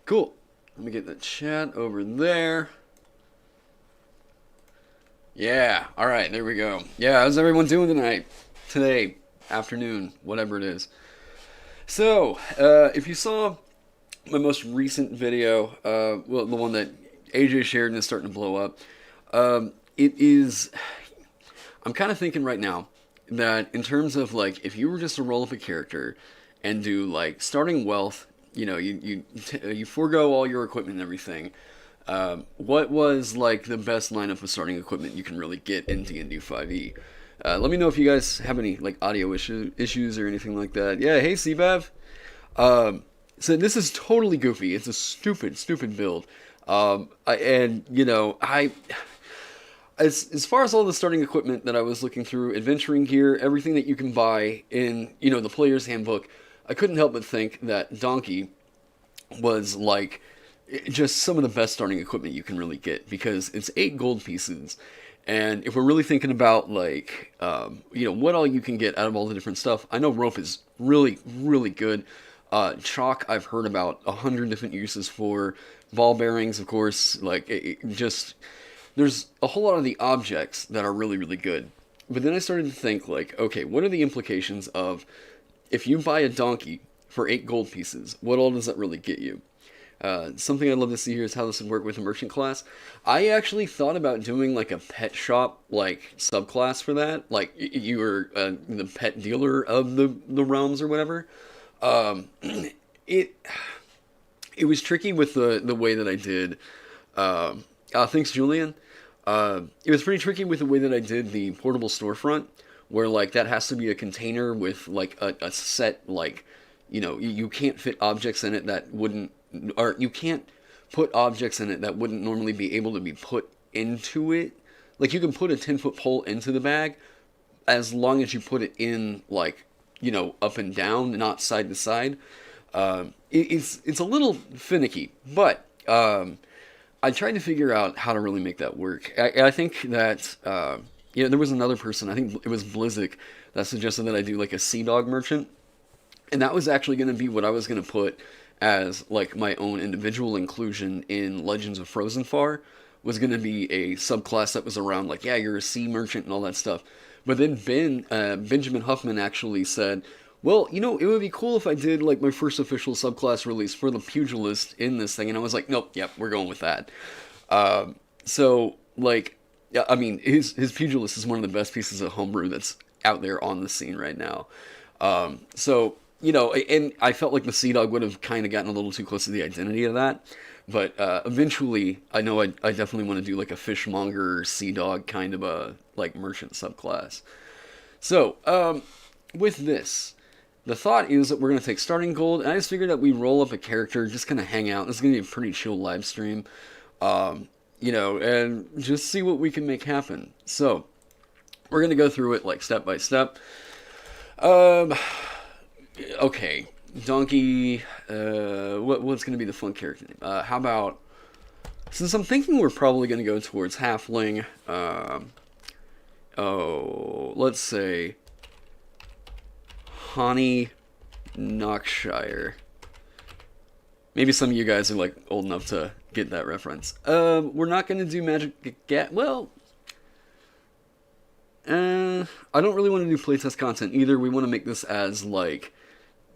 Cool. Let me get the chat over there. Yeah, alright, there we go. Yeah, how's everyone doing tonight? Today, afternoon, whatever it is. So, if you saw my most recent video, well, the one that AJ shared and is starting to blow up, it is... I'm kind of thinking right now that in terms of, like, if you were just to roll up a character and do, like, starting wealth, you know, you forego all your equipment and everything, what was, like, the best lineup of starting equipment you can really get in D&D 5e? Let me know if you guys have any, like, audio issues or anything like that. Yeah, hey, CBAV. So this is totally goofy. It's a stupid build. As far as all the starting equipment that I was looking through, adventuring gear, everything that you can buy in, you know, the player's handbook, I couldn't help but think that Donkey was, like, just some of the best starting equipment you can really get, because it's 8 gold pieces. And if we're really thinking about, like, what all you can get out of all the different stuff, I know rope is really, really good. Chalk, I've heard about 100 different uses for. Ball bearings, of course, like, there's a whole lot of the objects that are really, really good. But then I started to think, like, okay, what are the implications of, if you buy a donkey for 8 gold pieces, what all does that really get you? Something I'd love to see here is how this would work with a merchant class. I actually thought about doing, like, a pet shop, like, subclass for that. Like, you were the pet dealer of the realms or whatever. It was tricky with the way that I did. Thanks, Julian. It was pretty tricky with the way that I did the portable storefront, where, like, that has to be a container with, like, a set, like, you can't fit objects in it that wouldn't, or you can't put objects in it that wouldn't normally be able to be put into it. Like, you can put a 10-foot pole into the bag as long as you put it in, like, up and down, not side to side. It's a little finicky, but I tried to figure out how to really make that work. I think that there was another person, I think it was Blizzik, that suggested that I do, like, a Sea Dog merchant, and that was actually going to be what I was going to put as, like, my own individual inclusion in Legends of Frozenfar, was going to be a subclass that was around, like, yeah, you're a sea merchant and all that stuff. But then Benjamin Huffman actually said, well, it would be cool if I did, like, my first official subclass release for the pugilist in this thing. And I was like, nope, yep, we're going with that. So, like, yeah, I mean, his pugilist is one of the best pieces of homebrew that's out there on the scene right now. And I felt like the Sea Dog would have kind of gotten a little too close to the identity of that. But eventually, I know I definitely want to do, like, a fishmonger Sea Dog kind of a, like, merchant subclass. So, with this, the thought is that we're going to take starting gold, and I just figured that we roll up a character, just kind of hang out. This is going to be a pretty chill live stream, and just see what we can make happen. So, we're going to go through it, like, step by step. Okay, Donkey, what's going to be the fun character name? How about, since I'm thinking we're probably going to go towards Halfling, let's say Honey Knockshire. Maybe some of you guys are, like, old enough to get that reference. We're not going to do Magic well, I don't really want to do playtest content either. We want to make this as, like,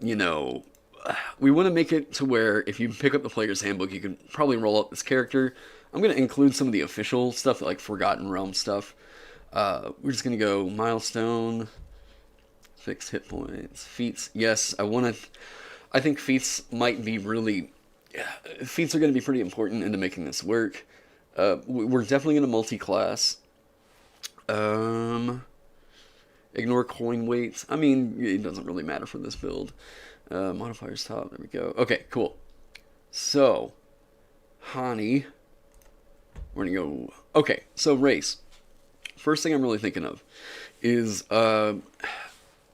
we want to make it to where if you pick up the player's handbook, you can probably roll up this character. I'm going to include some of the official stuff, like Forgotten Realm stuff. We're just going to go milestone, fixed hit points, feats. Yes, I think feats might be feats are going to be pretty important into making this work. We're definitely going to multi-class. Ignore coin weights. I mean, it doesn't really matter for this build. Modifiers top. There we go. Okay, cool. So, Hani. We're gonna go. Okay, so race. First thing I'm really thinking of is,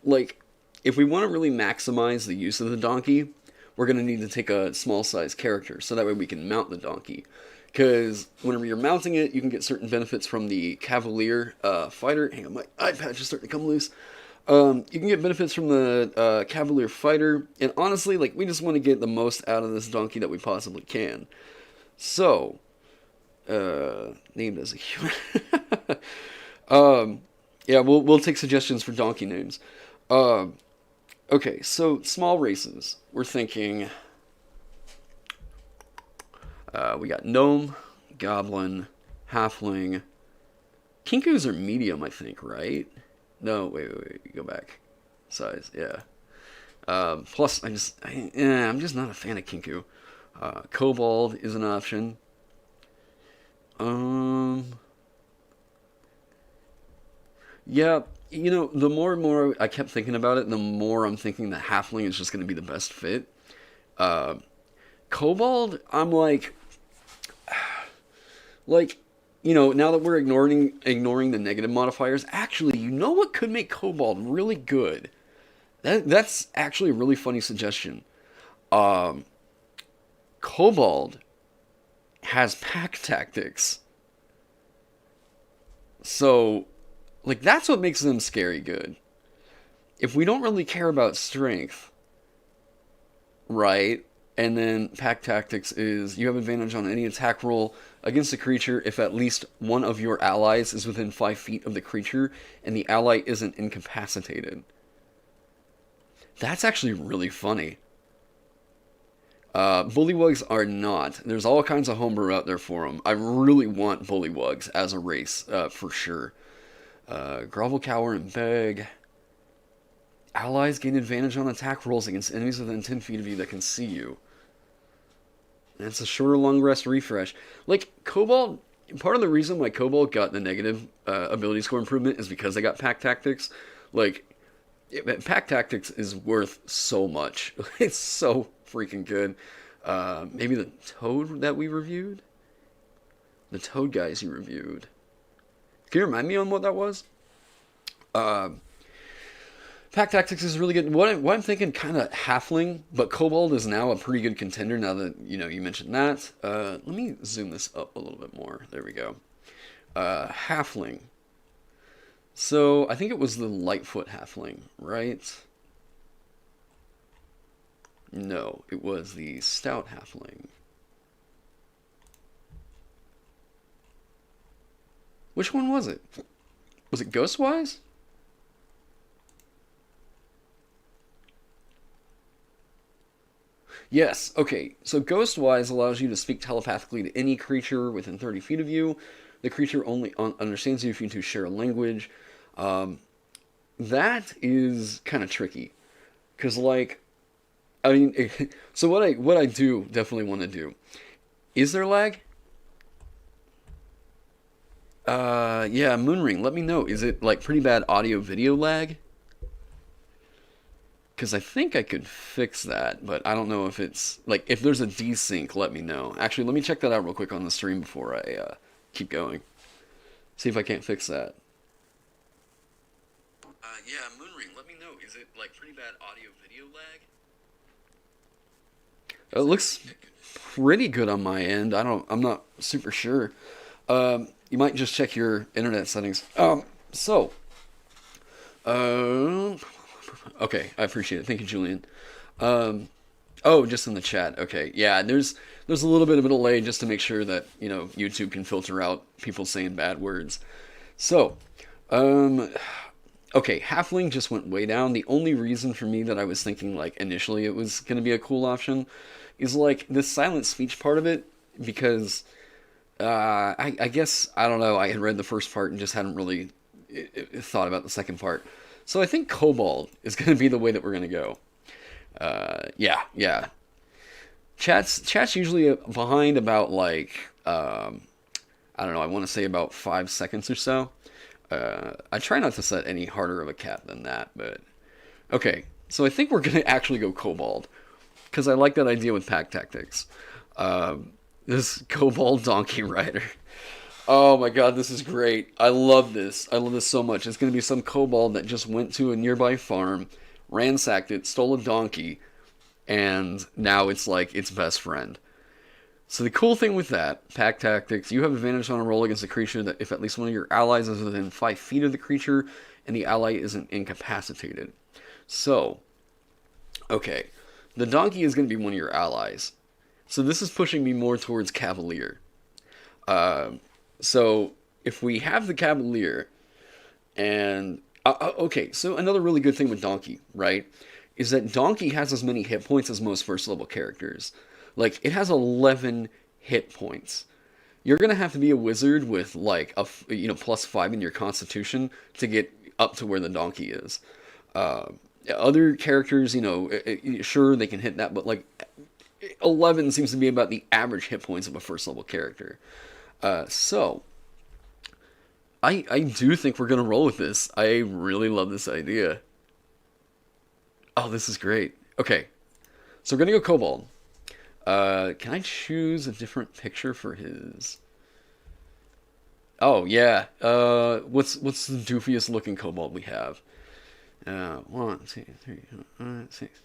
like, if we want to really maximize the use of the donkey, we're gonna need to take a small size character, so that way we can mount the donkey. Because whenever you're mounting it, you can get certain benefits from the Cavalier fighter. Hang on, my iPad just starting to come loose. You can get benefits from the Cavalier Fighter, and honestly, like, we just want to get the most out of this donkey that we possibly can. So, named as a human. Yeah, we'll take suggestions for donkey names. Okay, so small races. We're thinking, we got gnome, goblin, halfling. Kinkus are medium, I think, right? No, wait, go back. Size, yeah. Plus, I'm just not a fan of Kinku. Kobold is an option. Yeah, the more and more I kept thinking about it, the more I'm thinking the halfling is just going to be the best fit. Kobold, I'm like, now that we're ignoring the negative modifiers, actually, you know what could make Kobold really good? That's actually a really funny suggestion. Kobold has pack tactics. So, like, that's what makes them scary good. If we don't really care about strength, right? And then pack tactics is you have advantage on any attack roll against a creature if at least one of your allies is within 5 feet of the creature and the ally isn't incapacitated. That's actually really funny. Bullywugs are not. There's all kinds of homebrew out there for them. I really want Bullywugs as a race, for sure. Grovel, Cower, and Beg. Allies gain advantage on attack rolls against enemies within 10 feet of you that can see you. And it's a shorter long rest refresh. Like, Kobold, part of the reason why Kobold got the negative ability score improvement is because they got pack tactics. Like, pack tactics is worth so much. It's so freaking good. Maybe the Toad that we reviewed? The Toad guys you reviewed. Can you remind me on what that was? Pack Tactics is really good. What I'm thinking, kind of halfling, but Kobold is now a pretty good contender now that, you mentioned that. Let me zoom this up a little bit more. There we go. Halfling. So, I think it was the Lightfoot halfling, right? No, it was the Stout halfling. Which one was it? Was it Ghostwise? Yes, okay. So Ghostwise allows you to speak telepathically to any creature within 30 feet of you. The creature only understands you if you two share a language. That is kind of tricky. Because, so what I do definitely want to do. Is there lag? Yeah, Moonring, let me know. Is it, pretty bad audio-video lag? Because I think I could fix that, but I don't know if it's... if there's a desync, let me know. Actually, let me check that out real quick on the stream before I keep going. See if I can't fix that. Yeah, Moonring, let me know. Is it, pretty bad audio-video lag? It looks pretty good on my end. I'm not super sure. You might just check your internet settings. Okay, I appreciate it. Thank you, Julian. Just in the chat. Okay, yeah, there's a little bit of a delay just to make sure that, YouTube can filter out people saying bad words. So, okay, Halfling just went way down. The only reason for me that I was thinking, initially it was going to be a cool option is, this silent speech part of it, because, I guess, I don't know, I had read the first part and just hadn't really thought about the second part. So I think Kobold is going to be the way that we're going to go. Yeah. Chat's usually behind about, I don't know, I want to say about 5 seconds or so. I try not to set any harder of a cap than that, but... Okay, so I think we're going to actually go Kobold, because I like that idea with pack tactics. This Kobold Donkey Rider. Oh my god, this is great. I love this. I love this so much. It's going to be some kobold that just went to a nearby farm, ransacked it, stole a donkey, and now it's its best friend. So the cool thing with that, pack tactics, you have advantage on a roll against a creature that if at least one of your allies is within 5 feet of the creature and the ally isn't incapacitated. So, okay, the donkey is going to be one of your allies. So this is pushing me more towards Cavalier. So if we have the Cavalier, and okay, so another really good thing with Donkey, right, is that Donkey has as many hit points as most first level characters. Like it has 11 hit points. You're gonna have to be a wizard with like a +5 in your Constitution to get up to where the Donkey is. Uh, Other characters, sure they can hit that, but like 11 seems to be about the average hit points of a first level character. So I do think we're gonna roll with this. I really love this idea. Oh, this is great. Okay, so we're gonna go Kobold. Can I choose a different picture for his? Oh yeah. What's the doofiest looking Kobold we have? 1, 2, 3, 4, 5, 6.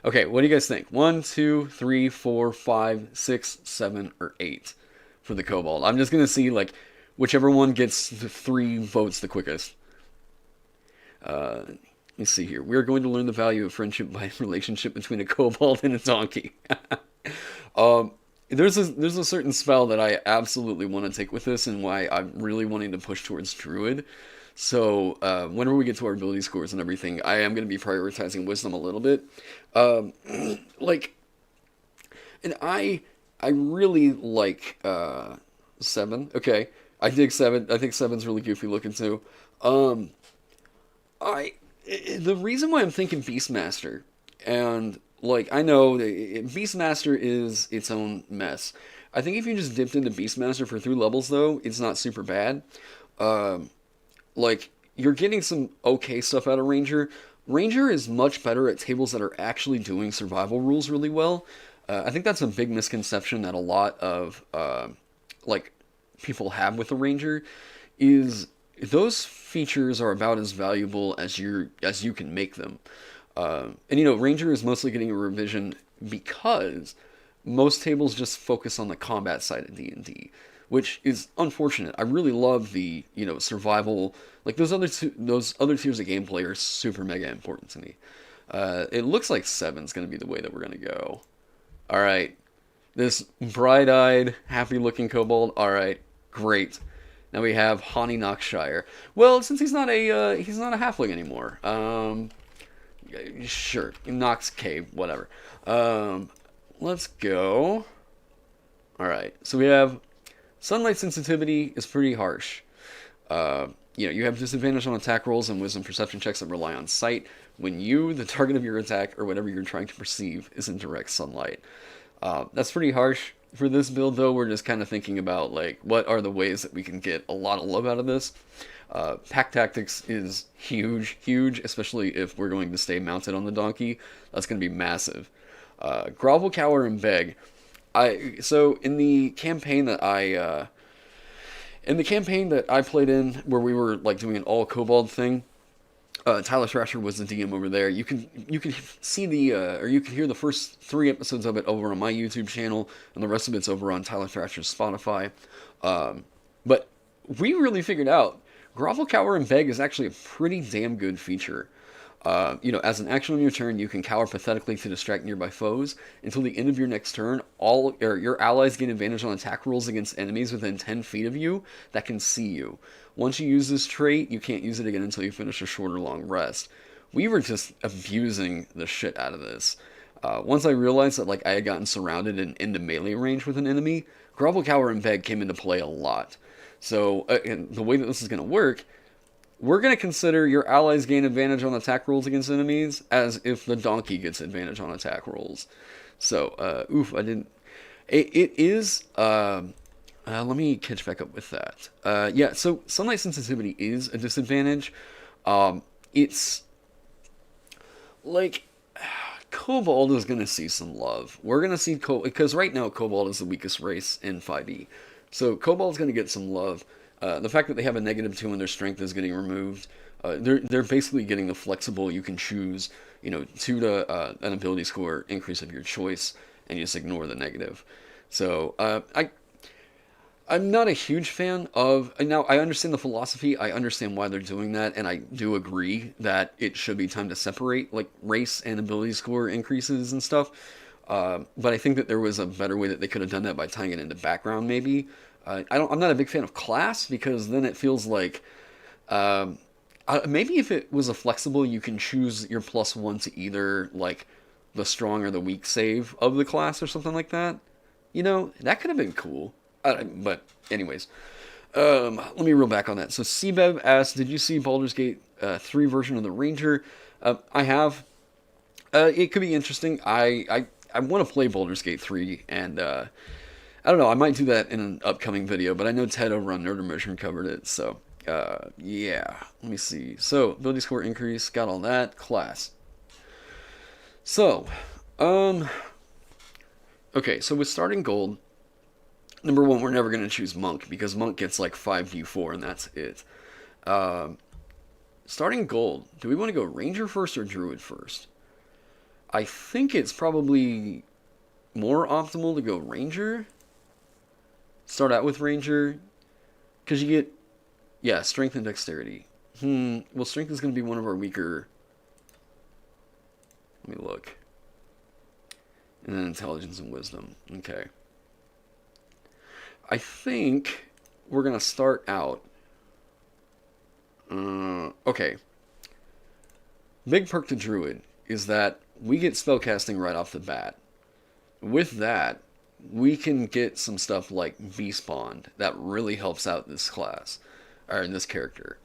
Okay, what do you guys think? 1, 2, 3, 4, 5, 6, 7, or 8 for the Kobold. I'm just gonna see like whichever one gets the 3 votes the quickest. Let me see here. We're going to learn the value of friendship by relationship between a kobold and a donkey. There's a certain spell that I absolutely want to take with this, and why I'm really wanting to push towards Druid. So whenever we get to our ability scores and everything, I am going to be prioritizing Wisdom a little bit. Like, and I really like 7. Okay, I dig 7. I think 7's really goofy looking too. The reason why I'm thinking Beastmaster, and like I know Beastmaster is its own mess. I think if you just dipped into Beastmaster for 3 levels though, it's not super bad. Like you're getting some okay stuff out of Ranger. Ranger is much better at tables that are actually doing survival rules really well. I think that's a big misconception that a lot of like people have with the Ranger is those features are about as valuable as you can make them. And Ranger is mostly getting a revision because most tables just focus on the combat side of D&D, which is unfortunate. I really love the survival, like those other tiers of gameplay are super mega important to me. It looks like 7's going to be the way that we're going to go. All right, this bright-eyed, happy-looking kobold. All right, great. Now we have Hani Knockshire. Well, since he's not a halfling anymore. Sure, Knox Cave, whatever. Let's go. All right, so we have sunlight sensitivity is pretty harsh. You have disadvantage on attack rolls and wisdom perception checks that rely on sight when you, the target of your attack, or whatever you're trying to perceive, is in direct sunlight. That's pretty harsh. For this build, though, we're just kind of thinking about, like, what are the ways that we can get a lot of love out of this. Pack tactics is huge, especially if we're going to stay mounted on the donkey. That's going to be massive. Grovel, Cower, and Beg. So in the campaign that I played in, where we were like doing an all kobold thing, Tyler Thrasher was the DM over there. You can see or you can hear the first 3 episodes of it over on my YouTube channel, and the rest of it's over on Tyler Thrasher's Spotify. But we really figured out Grovel, Cower, and Beg is actually a pretty damn good feature. As an action on your turn, you can cower pathetically to distract nearby foes. Until the end of your next turn, your allies gain advantage on attack rolls against enemies within 10 feet of you that can see you. Once you use this trait, you can't use it again until you finish a short or long rest. We were just abusing the shit out of this. Once I realized that I had gotten surrounded and into melee range with an enemy, Grovel, Cower, and Beg came into play a lot. So, and the way that this is going to work, we're going to consider your allies gain advantage on attack rolls against enemies as if the donkey gets advantage on attack rolls. So, I didn't... It is... let me catch back up with that. Yeah, so sunlight sensitivity is a disadvantage. It's... Kobold is going to see some love. We're going to see... Because right now, Kobold is the weakest race in 5e. So, Kobold's going to get some love. The fact that they have a -2 in their strength is getting removed. They're basically getting the flexible, you can choose, 2 to an ability score increase of your choice, and you just ignore the negative. So I'm not a huge fan of. Now, I understand the philosophy. I understand why they're doing that, and I do agree that it should be time to separate like race and ability score increases and stuff. But I think that there was a better way that they could have done that by tying it into background, maybe. I'm not a big fan of class because then it feels like maybe if it was a flexible, you can choose your +1 to either like the strong or the weak save of the class or something like that. You know, that could have been cool. But anyways, let me reel back on that. So CBev asks, did you see Baldur's Gate 3 version of the Ranger? I have. It could be interesting. I want to play Baldur's Gate 3, and I don't know. I might do that in an upcoming video, but I know Ted over on Nerd Immersion covered it, so yeah. Let me see. So ability score increase, got all that. Class. So, okay. So with starting gold. Number one, we're never going to choose Monk because Monk gets like 5d4 and that's it. Starting gold, do we want to go Ranger first or Druid first? I think it's probably more optimal to go Ranger. Start out with Ranger. Because you get, yeah, Strength and Dexterity. Well, Strength is going to be one of our weaker. Let me look. And then Intelligence and Wisdom. Okay. I think we're going to start out. Okay. Big perk to Druid is that we get spellcasting right off the bat. With that, we can get some stuff like Beast Bond that really helps out this class, or in this character.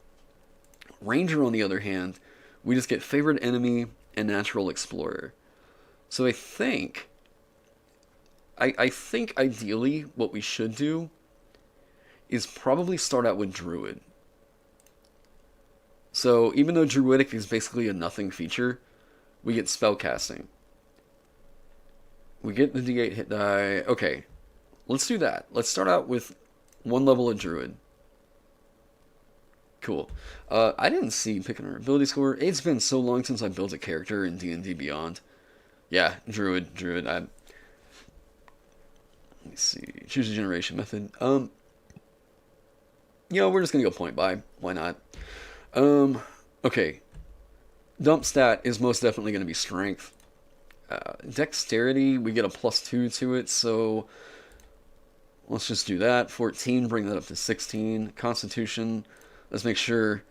Ranger, on the other hand, we just get Favorite Enemy and Natural Explorer. So I think ideally what we should do is probably start out with Druid. So even though Druidic is basically a nothing feature, we get spellcasting. We get the D8 hit die. Okay, let's do that. Let's start out with one level of Druid. Cool. I didn't see picking our ability score. It's been so long since I built a character in D&D Beyond. Yeah, Druid. Let me see. Choose a generation method. We're just gonna go point by. Why not? Okay. Dump stat is most definitely gonna be strength. Dexterity, we get a +2 to it, so let's just do that. 14, bring that up to 16. Constitution, let's make sure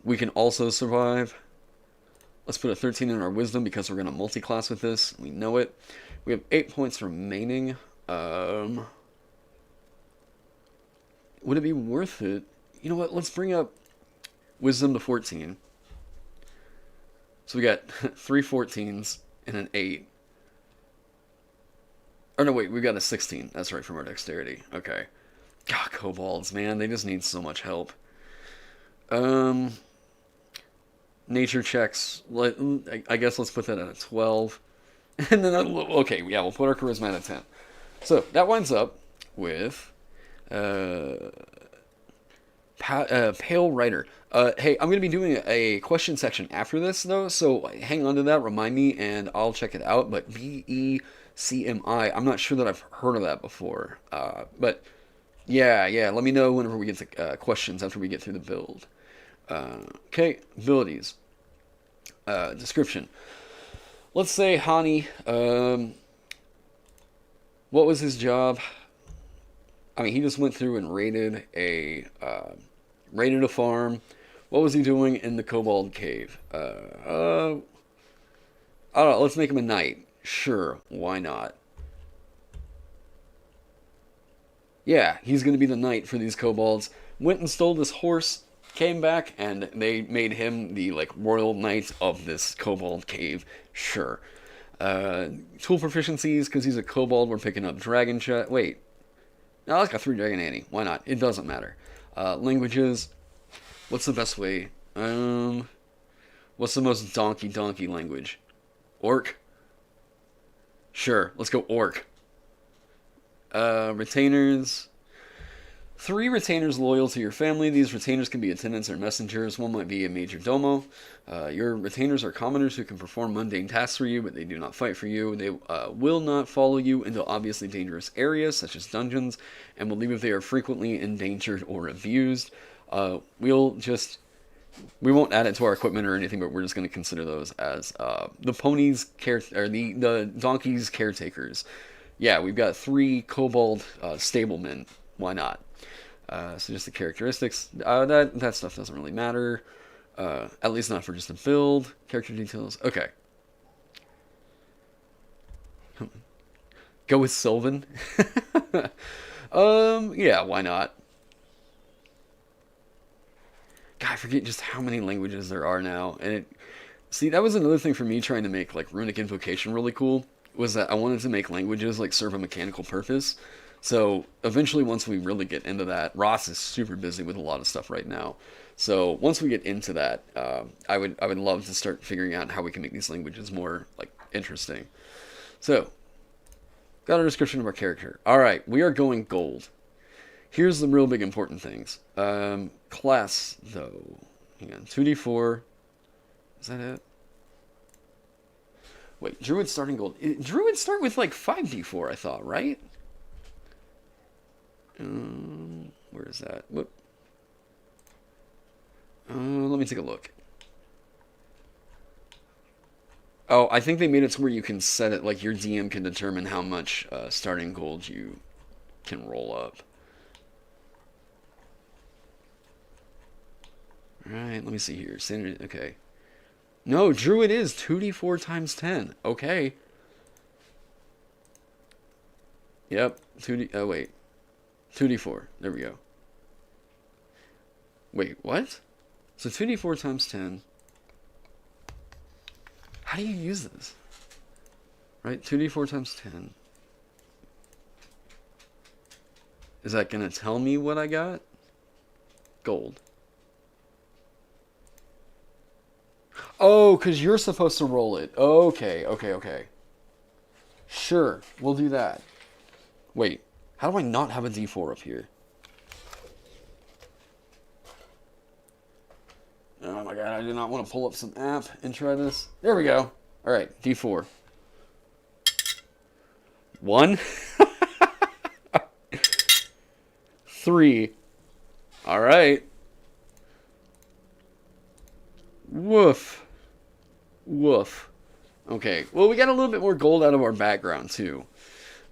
we can also survive. Let's put a 13 in our wisdom because we're gonna multi-class with this. We know it. We have 8 points remaining. Would it be worth it? You know what? Let's bring up wisdom to 14. So we got 3 14s and an 8. Or no, wait, we got a 16. That's right, from our dexterity. Okay. God, kobolds, man, they just need so much help. Nature checks. I guess let's put that at a 12. And then, okay, yeah, we'll put our charisma at a 10. So that winds up with Pale Writer. Hey, I'm going to be doing a question section after this, though, so hang on to that, remind me, and I'll check it out. But BECMI, I'm not sure that I've heard of that before. But yeah, let me know whenever we get to questions after we get through the build. Okay, abilities. Description. Let's say Hani, what was his job? I mean, he just went through and raided a farm. What was he doing in the Kobold Cave? I don't know, let's make him a knight. Sure, why not? Yeah, he's going to be the knight for these kobolds. Went and stole this horse, came back, and they made him the, royal knight of this Kobold Cave. Sure. Tool proficiencies, because he's a kobold, we're picking up dragon chest. Wait. No, I got 3 dragon Annie. Why not? It doesn't matter. Languages. What's the best way? What's the most donkey language? Orc? Sure, let's go orc. Retainers. 3 retainers loyal to your family. These retainers can be attendants or messengers. One might be a major domo. Your retainers are commoners who can perform mundane tasks for you, but they do not fight for you. They will not follow you into obviously dangerous areas, such as dungeons, and will leave if they are frequently endangered or abused. We won't add it to our equipment or anything, but we're just going to consider those as the ponies' or the donkeys' caretakers. Yeah, we've got 3 kobold stablemen. Why not? So just the characteristics. That stuff doesn't really matter. At least not for just a build. Character details. Okay. Go with Sylvan. Yeah, why not? God, I forget just how many languages there are now. And see, that was another thing for me trying to make like runic invocation really cool, was that I wanted to make languages like serve a mechanical purpose. So eventually, once we really get into that, Ross is super busy with a lot of stuff right now. So once we get into that, I would love to start figuring out how we can make these languages more like interesting. So, got a description of our character. All right, we are going gold. Here's the real big important things. Class though, hang on, 2d4. Is that it? Wait, Druid starting gold. Druid start with like 5d4, I thought, right? Where is that? Whoop. Let me take a look. Oh, I think they made it to where you can set it, like your DM can determine how much starting gold you can roll up. Alright, let me see here. Standard, okay. No, Druid is 2d4 times 10. Okay. Yep, 2d... Oh, wait. 2d4. There we go. Wait, what? So 2d4 times 10. How do you use this? Right, 2d4 times 10. Is that going to tell me what I got? Gold. Oh, because you're supposed to roll it. Okay, okay, okay. Sure, we'll do that. Wait, how do I not have a d4 up here? Oh my god, I do not want to pull up some app and try this. There we go. Alright, d4. 1. 3. Alright. Woof. Woof. Okay, well, we got a little bit more gold out of our background, too.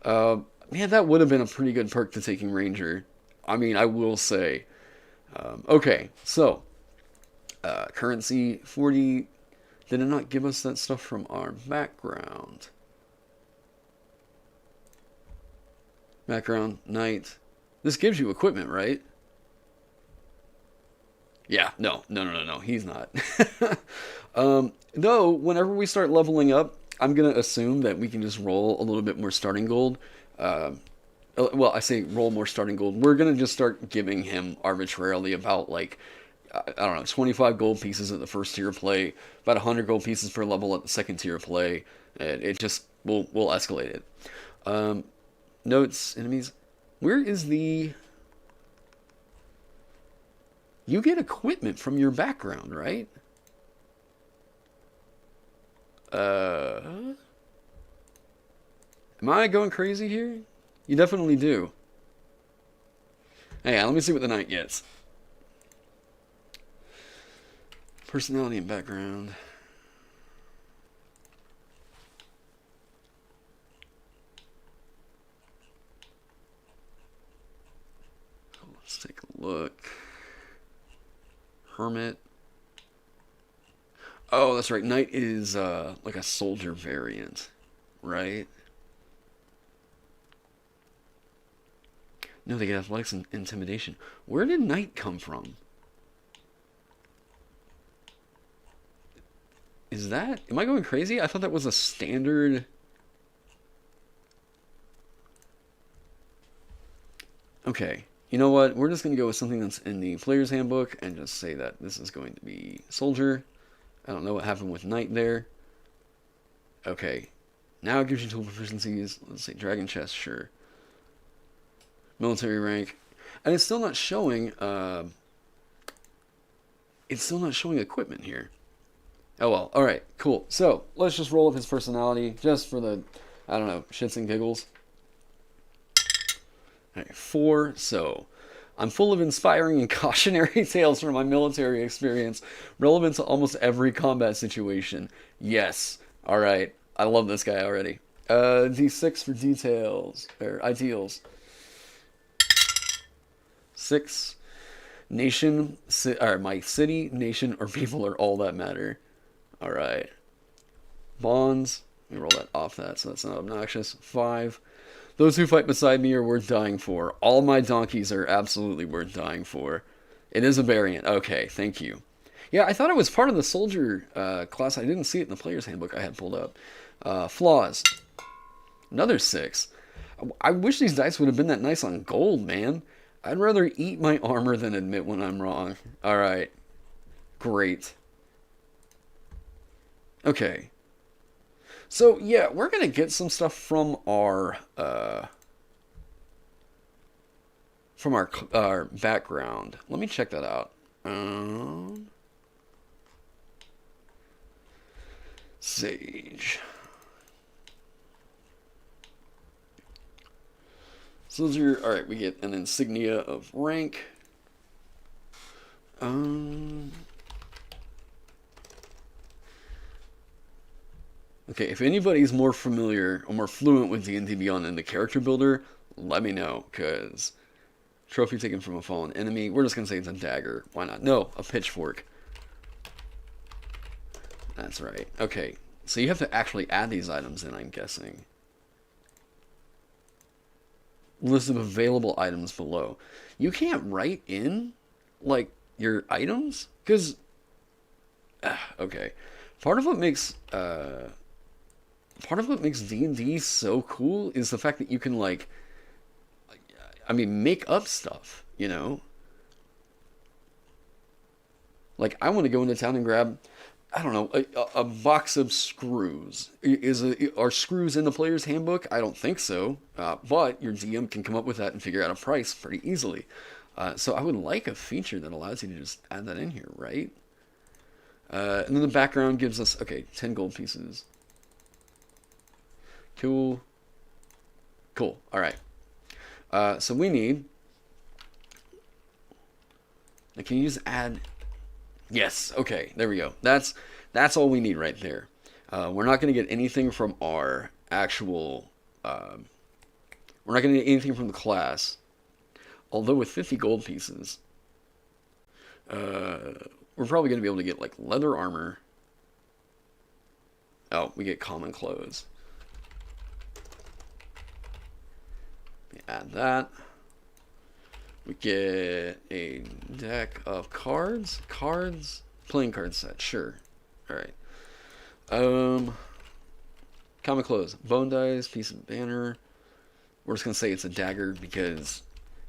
Man, that would have been a pretty good perk to taking Ranger. I mean, I will say. Okay, so. Currency, 40. Did it not give us that stuff from our background? Background, knight. This gives you equipment, right? Yeah, no, he's not. Though, whenever we start leveling up, I'm going to assume that we can just roll a little bit more starting gold. Well, I say roll more starting gold. We're going to just start giving him arbitrarily about, like, I don't know, 25 gold pieces at the first tier play, about 100 gold pieces per level at the second tier play. And it just, we'll escalate it. Notes, enemies. Where is the... You get equipment from your background, right? Am I going crazy here? You definitely do. Hang on, let me see what the knight gets. Personality and background. Let's take a look. Hermit. Oh, that's right. Knight is like a soldier variant, right? No, they get athletics and intimidation. Where did Knight come from? Is that... Am I going crazy? I thought that was a standard... Okay. You know what? We're just going to go with something that's in the player's handbook and just say that this is going to be soldier. I don't know what happened with knight there. Okay. Now it gives you tool proficiencies. Let's say dragon chest, sure. Military rank. And it's still not showing, equipment here. Oh well, alright, cool. So, let's just roll with his personality, just for the, I don't know, shits and giggles. Alright, 4, so... I'm full of inspiring and cautionary tales from my military experience, relevant to almost every combat situation. Yes. Alright, I love this guy already. D6 for details, or ideals. 6. Nation, my city, nation, or people are all that matter. Alright. Bonds. Let me roll that off that so that's not obnoxious. 5. Those who fight beside me are worth dying for. All my donkeys are absolutely worth dying for. It is a variant. Okay, thank you. Yeah, I thought it was part of the soldier class. I didn't see it in the player's handbook I had pulled up. Flaws. Another 6. I wish these dice would have been that nice on gold, man. I'd rather eat my armor than admit when I'm wrong. Alright. Great. Okay. So, yeah, we're going to get some stuff from our background. Let me check that out. Sage. Soldier, alright, we get an insignia of rank. Okay, if anybody's more familiar or more fluent with D&D Beyond and the character builder, let me know, because trophy taken from a fallen enemy, we're just going to say it's a dagger. Why not? No, a pitchfork. That's right. Okay, so you have to actually add these items in, I'm guessing. List of available items below. You can't write in, like, your items? Because, okay. Part of what makes D&D so cool is the fact that you can, like, I mean, make up stuff, you know? Like, I want to go into town and grab, I don't know, a box of screws. Are screws in the player's handbook? I don't think so. But your DM can come up with that and figure out a price pretty easily. So I would like a feature that allows you to just add that in here, right? And then the background gives us, okay, 10 gold pieces. Cool. Cool. All right. So we need... Now, can you just add... Yes. Okay. There we go. That's all we need right there. We're not going to get anything from our actual... we're not going to get anything from the class. Although with 50 gold pieces... we're probably going to be able to get, like, leather armor. Oh, we get common clothes. Add that. We get a deck of cards. Playing card set, sure. Alright. Common clothes. Bone dice, piece of banner. We're just going to say it's a dagger because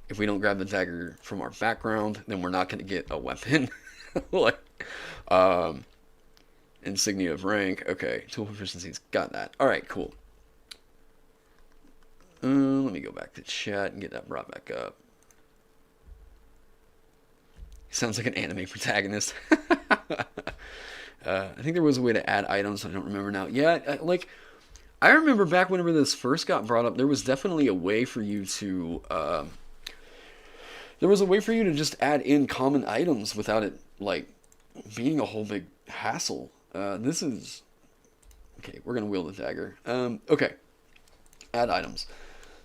if we don't grab the dagger from our background, then we're not going to get a weapon. Like, insignia of rank. Okay, tool proficiencies. Got that. Alright, cool. Let me go back to chat and get that brought back up. He sounds like an anime protagonist. I think there was a way to add items. I don't remember now. Yeah, I remember back whenever this first got brought up, there was definitely a way for you to... there was a way for you to just add in common items without it, like, being a whole big hassle. This is... Okay, we're going to wield the dagger. Okay. Add items.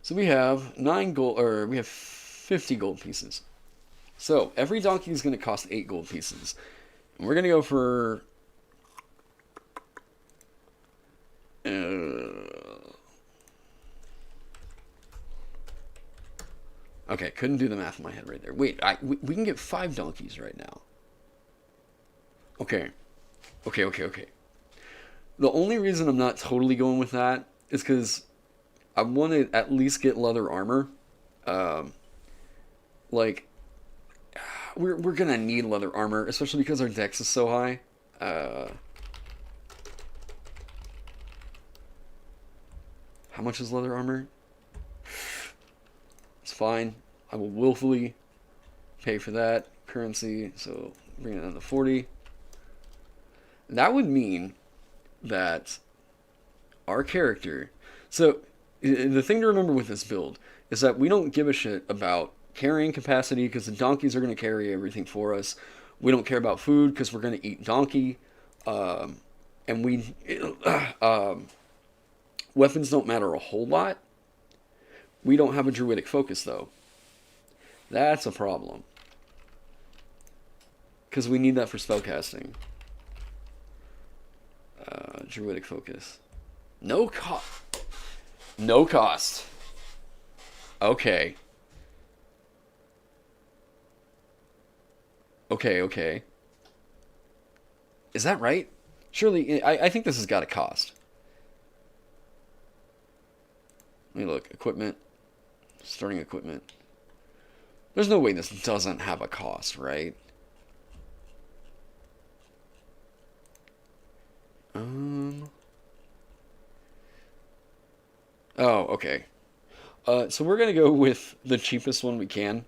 So we have 9 gold, or we have 50 gold pieces. So every donkey is going to cost 8 gold pieces. And we're going to go for... Okay, couldn't do the math in my head right there. Wait, we can get 5 donkeys right now. Okay. Okay. The only reason I'm not totally going with that is because I want to at least get leather armor. Like, we're going to need leather armor, especially because our dex is so high. How much is leather armor? It's fine. I will willfully pay for that currency, so bring it down to 40. That would mean that our character... So, the thing to remember with this build is that we don't give a shit about carrying capacity because the donkeys are going to carry everything for us. We don't care about food because we're going to eat donkey. And we... weapons don't matter a whole lot. We don't have a druidic focus, though. That's a problem. Because we need that for spellcasting. Druidic focus. No cost. No cost. Okay. Okay. Is that right? Surely, I think this has got a cost. Let me look. Equipment. Starting equipment. There's no way this doesn't have a cost, right? Oh, okay. So we're going to go with the cheapest one we can.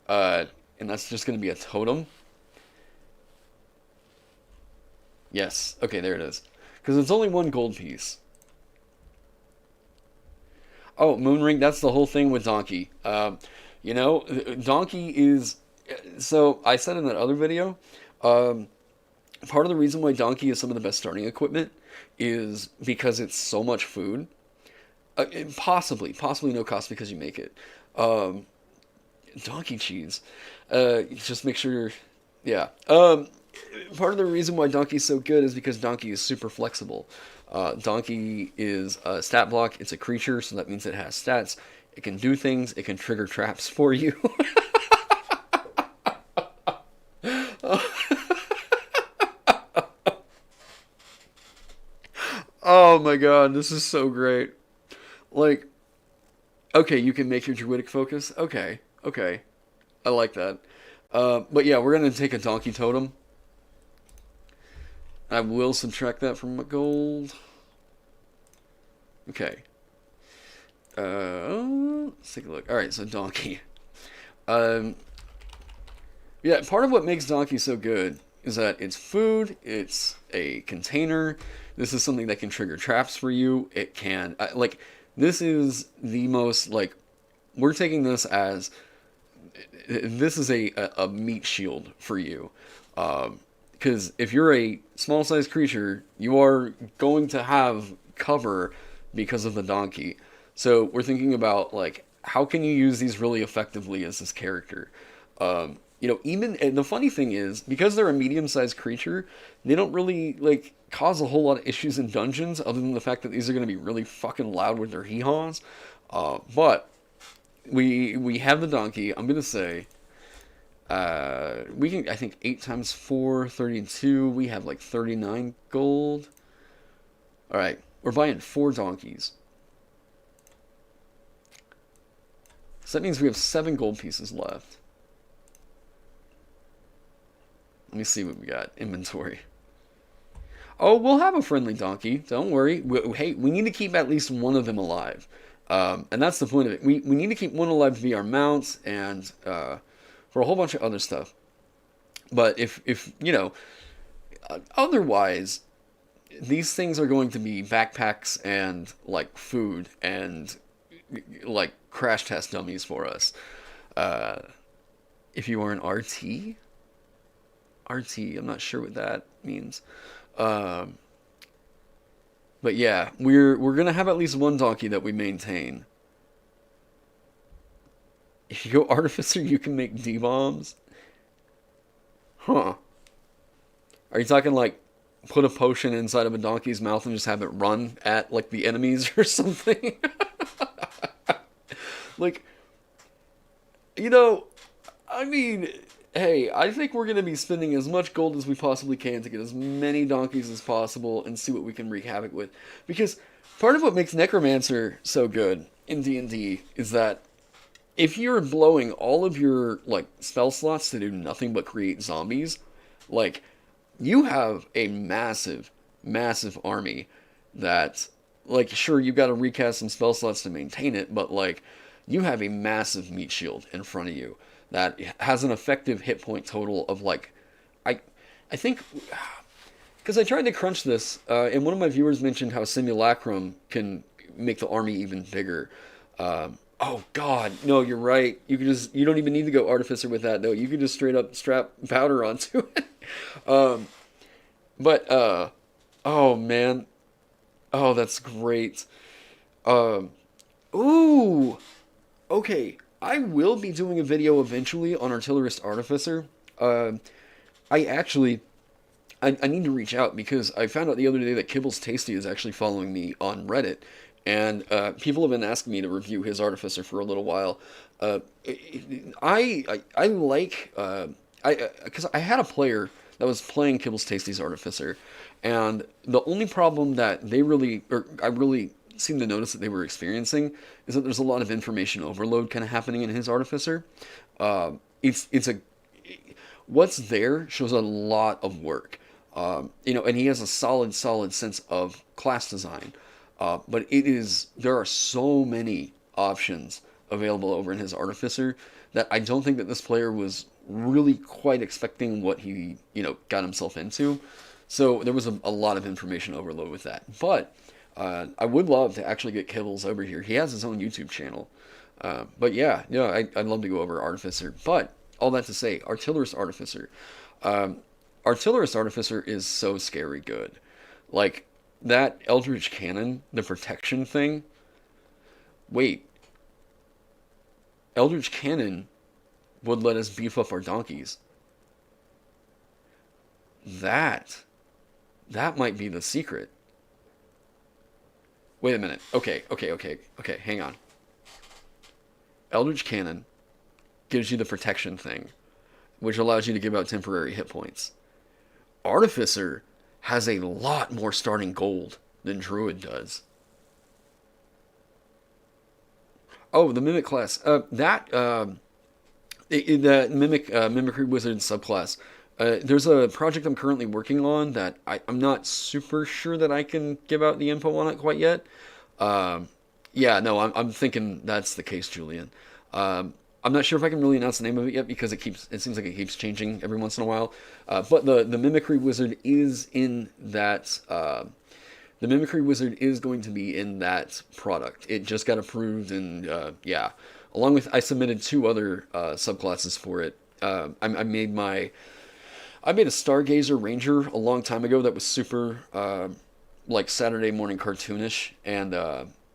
And that's just going to be a totem. Yes. Okay, there it is. Because it's only one gold piece. Oh, moon ring, that's the whole thing with donkey. Donkey is... So, I said in that other video, part of the reason why donkey is some of the best starting equipment is because it's so much food. Possibly no cost because you make it. Donkey cheese. Just make sure yeah. Part of the reason why donkey is so good is because donkey is super flexible. Donkey is a stat block. It's a creature, so that means it has stats. It can do things. It can trigger traps for you. Oh my god, this is so great. Like, okay, you can make your druidic focus. Okay. I like that. But yeah, we're going to take a donkey totem. I will subtract that from my gold. Okay. Let's take a look. Alright, so donkey. Yeah, part of what makes donkey so good is that it's food, it's a container. This is something that can trigger traps for you. It can, this is the most, we're taking this as, this is a meat shield for you. Because if you're a small-sized creature, you are going to have cover because of the donkey. So we're thinking about, how can you use these really effectively as this character? And the funny thing is, because they're a medium-sized creature, they don't really, cause a whole lot of issues in dungeons, other than the fact that these are going to be really fucking loud with their hee-haws. But we have the donkey. I'm going to say, we can, I think, 8 times 4, 32. We have, 39 gold. Alright, we're buying 4 donkeys. So that means we have 7 gold pieces left. Let me see what we got. Inventory. Oh, we'll have a friendly donkey. Don't worry. We need to keep at least one of them alive. And that's the point of it. We need to keep one alive to be our mounts and for a whole bunch of other stuff. But if otherwise, these things are going to be backpacks and, food and, crash test dummies for us. If you are an RT, I'm not sure what that means. But yeah, we're gonna have at least one donkey that we maintain. If you go artificer, you can make D-bombs. Huh. Are you talking put a potion inside of a donkey's mouth and just have it run at the enemies or something? I mean, hey, I think we're going to be spending as much gold as we possibly can to get as many donkeys as possible and see what we can wreak havoc with. Because part of what makes Necromancer so good in D&D is that if you're blowing all of your, spell slots to do nothing but create zombies, you have a massive, massive army that, sure, you've got to recast some spell slots to maintain it, but, you have a massive meat shield in front of you that has an effective hit point total of like, I, I think, because I tried to crunch this, and one of my viewers mentioned how Simulacrum can make the army even bigger. Oh God, no, you're right. You don't even need to go Artificer with that though. You could just straight up strap powder onto it. um, but oh man, oh that's great. Um, ooh, okay. I will be doing a video eventually on Artillerist Artificer. I actually, I need to reach out because I found out the other day that Kibbles Tasty is actually following me on Reddit, and people have been asking me to review his Artificer for a little while. I like because I had a player that was playing Kibbles Tasty's Artificer, and the only problem that I really seem to notice that they were experiencing is that there's a lot of information overload kind of happening in his Artificer. It's a what's there shows a lot of work. And he has a solid sense of class design. But there are so many options available over in his Artificer that I don't think that this player was really quite expecting what he, got himself into. So there was a lot of information overload with that. But I would love to actually get Kibbles over here. He has his own YouTube channel. But yeah, I'd love to go over Artificer. But all that to say, Artillerist Artificer. Artillerist Artificer is so scary good. Like, that Eldritch Cannon, the protection thing. Wait. Eldritch Cannon would let us beef up our donkeys. That might be the secret. Wait a minute. Okay, hang on. Eldritch Cannon gives you the protection thing, which allows you to give out temporary hit points. Artificer has a lot more starting gold than Druid does. Oh, the Mimic class. The Mimicry Wizard subclass. There's a project I'm currently working on that I'm not super sure that I can give out the info on it quite yet. I'm thinking that's the case, Julian. I'm not sure if I can really announce the name of it yet because it seems like it keeps changing every once in a while. But the Mimicry Wizard is in that. The Mimicry Wizard is going to be in that product. It just got approved, and along with I submitted 2 other subclasses for it. I made a Stargazer Ranger a long time ago that was super like Saturday morning cartoonish, and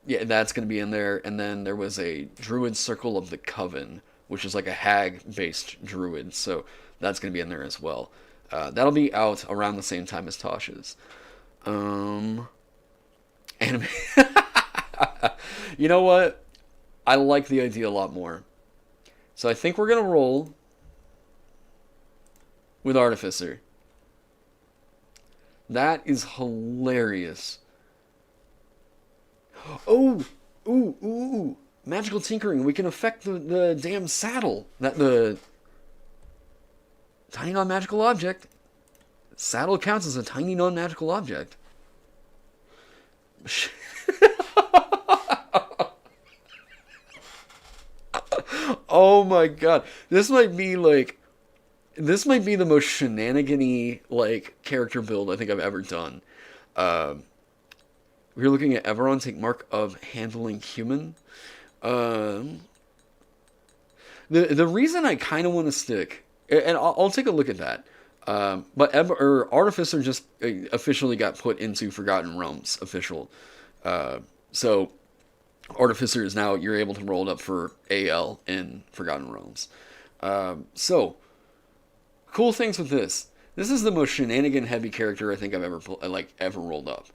that's going to be in there. And then there was a Druid Circle of the Coven, which is like a hag-based druid, so that's going to be in there as well. That'll be out around the same time as Tosh's. Anime. You know what? I like the idea a lot more. So I think we're going to roll with Artificer. That is hilarious. Oh! Ooh. Magical tinkering. We can affect the damn saddle. The tiny non-magical object. Saddle counts as a tiny non-magical object. Oh my god. This might be the most shenanigan-y character build I think I've ever done. We're looking at Everon, take mark of handling human. The reason I kind of want to stick, and I'll take a look at that. But Artificer just officially got put into Forgotten Realms official. So Artificer is now, you're able to roll it up for AL in Forgotten Realms. So cool things with this. This is the most shenanigan heavy character I think I've ever rolled up.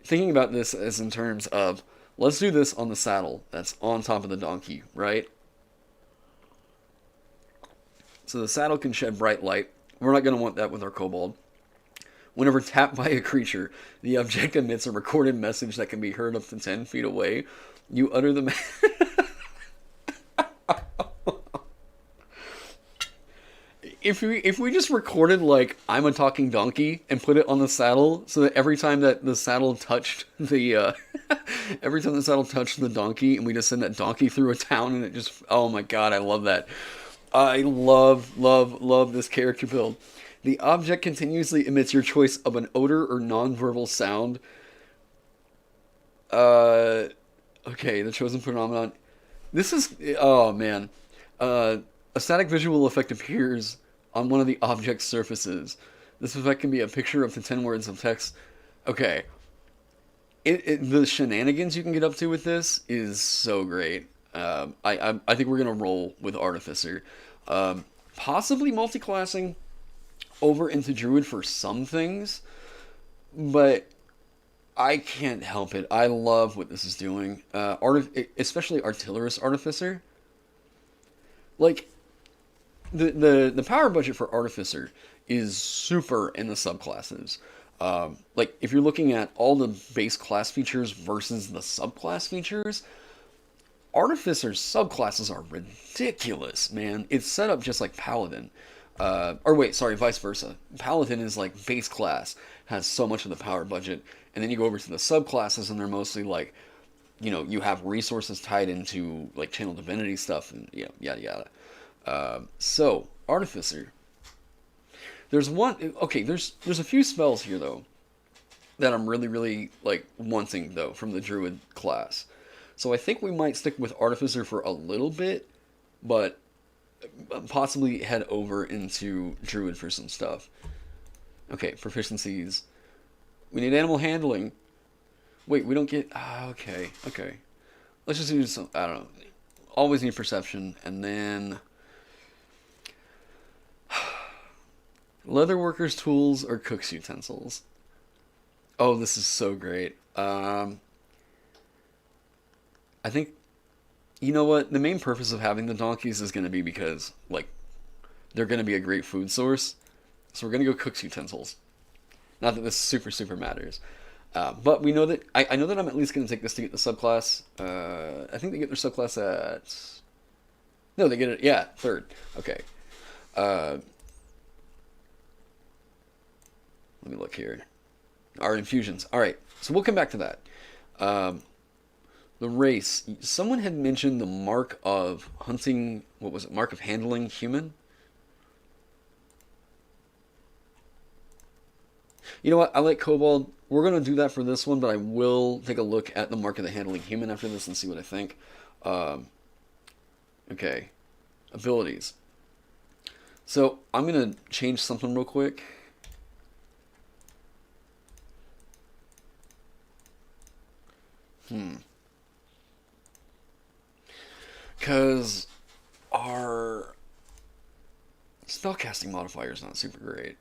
Thinking about this as in terms of, let's do this on the saddle that's on top of the donkey, right? So the saddle can shed bright light. We're not going to want that with our kobold. Whenever tapped by a creature, the object emits a recorded message that can be heard up to 10 feet away. You utter the if we just recorded like I'm a talking donkey and put it on the saddle, so that every time that the saddle touched the every time the saddle touched the donkey, and we just send that donkey through a town, and it just, oh my god, I love that. I love this character build. The object continuously emits your choice of an odor or nonverbal sound. Uh, okay, the chosen phenomenon. This is, oh man. A static visual effect appears on one of the object's surfaces. This effect can be a picture up to 10 words of text. Okay. The shenanigans you can get up to with this is so great. I think we're going to roll with Artificer. Possibly multi-classing over into Druid for some things, but I can't help it. I love what this is doing. Especially Artillerist Artificer. Like, the power budget for Artificer is super in the subclasses. Like, if you're looking at all the base class features versus the subclass features, Artificer's subclasses are ridiculous, man. It's set up just like Paladin. Or wait, sorry, vice versa. Paladin is like base class, has so much of the power budget, and then you go over to the subclasses and they're mostly like, you have resources tied into like channel divinity stuff and yada yada. So Artificer. There's a few spells here though that I'm really like wanting though from the Druid class. So I think we might stick with Artificer for a little bit, but possibly head over into Druid for some stuff. Okay, proficiencies. We need animal handling. Wait, we don't get... okay. Let's just do some... I don't know. Always need perception, and then... Leatherworker's tools or cook's utensils. Oh, this is so great. I think... You know what? The main purpose of having the donkeys is going to be because, like, they're going to be a great food source. So we're going to go cook's utensils. Not that this super matters. But we know that... I know that I'm at least going to take this to get the subclass. I think they get their subclass at... No, they get it... Yeah, third. Okay. Let me look here. Our infusions. Alright, so we'll come back to that. The race. Someone had mentioned the mark of hunting... What was it? Mark of handling human? You know what? I like Kobold. We're going to do that for this one, but I will take a look at the mark of the handling human after this and see what I think. Okay. Abilities. So, I'm going to change something real quick. Because our spellcasting modifier is not super great.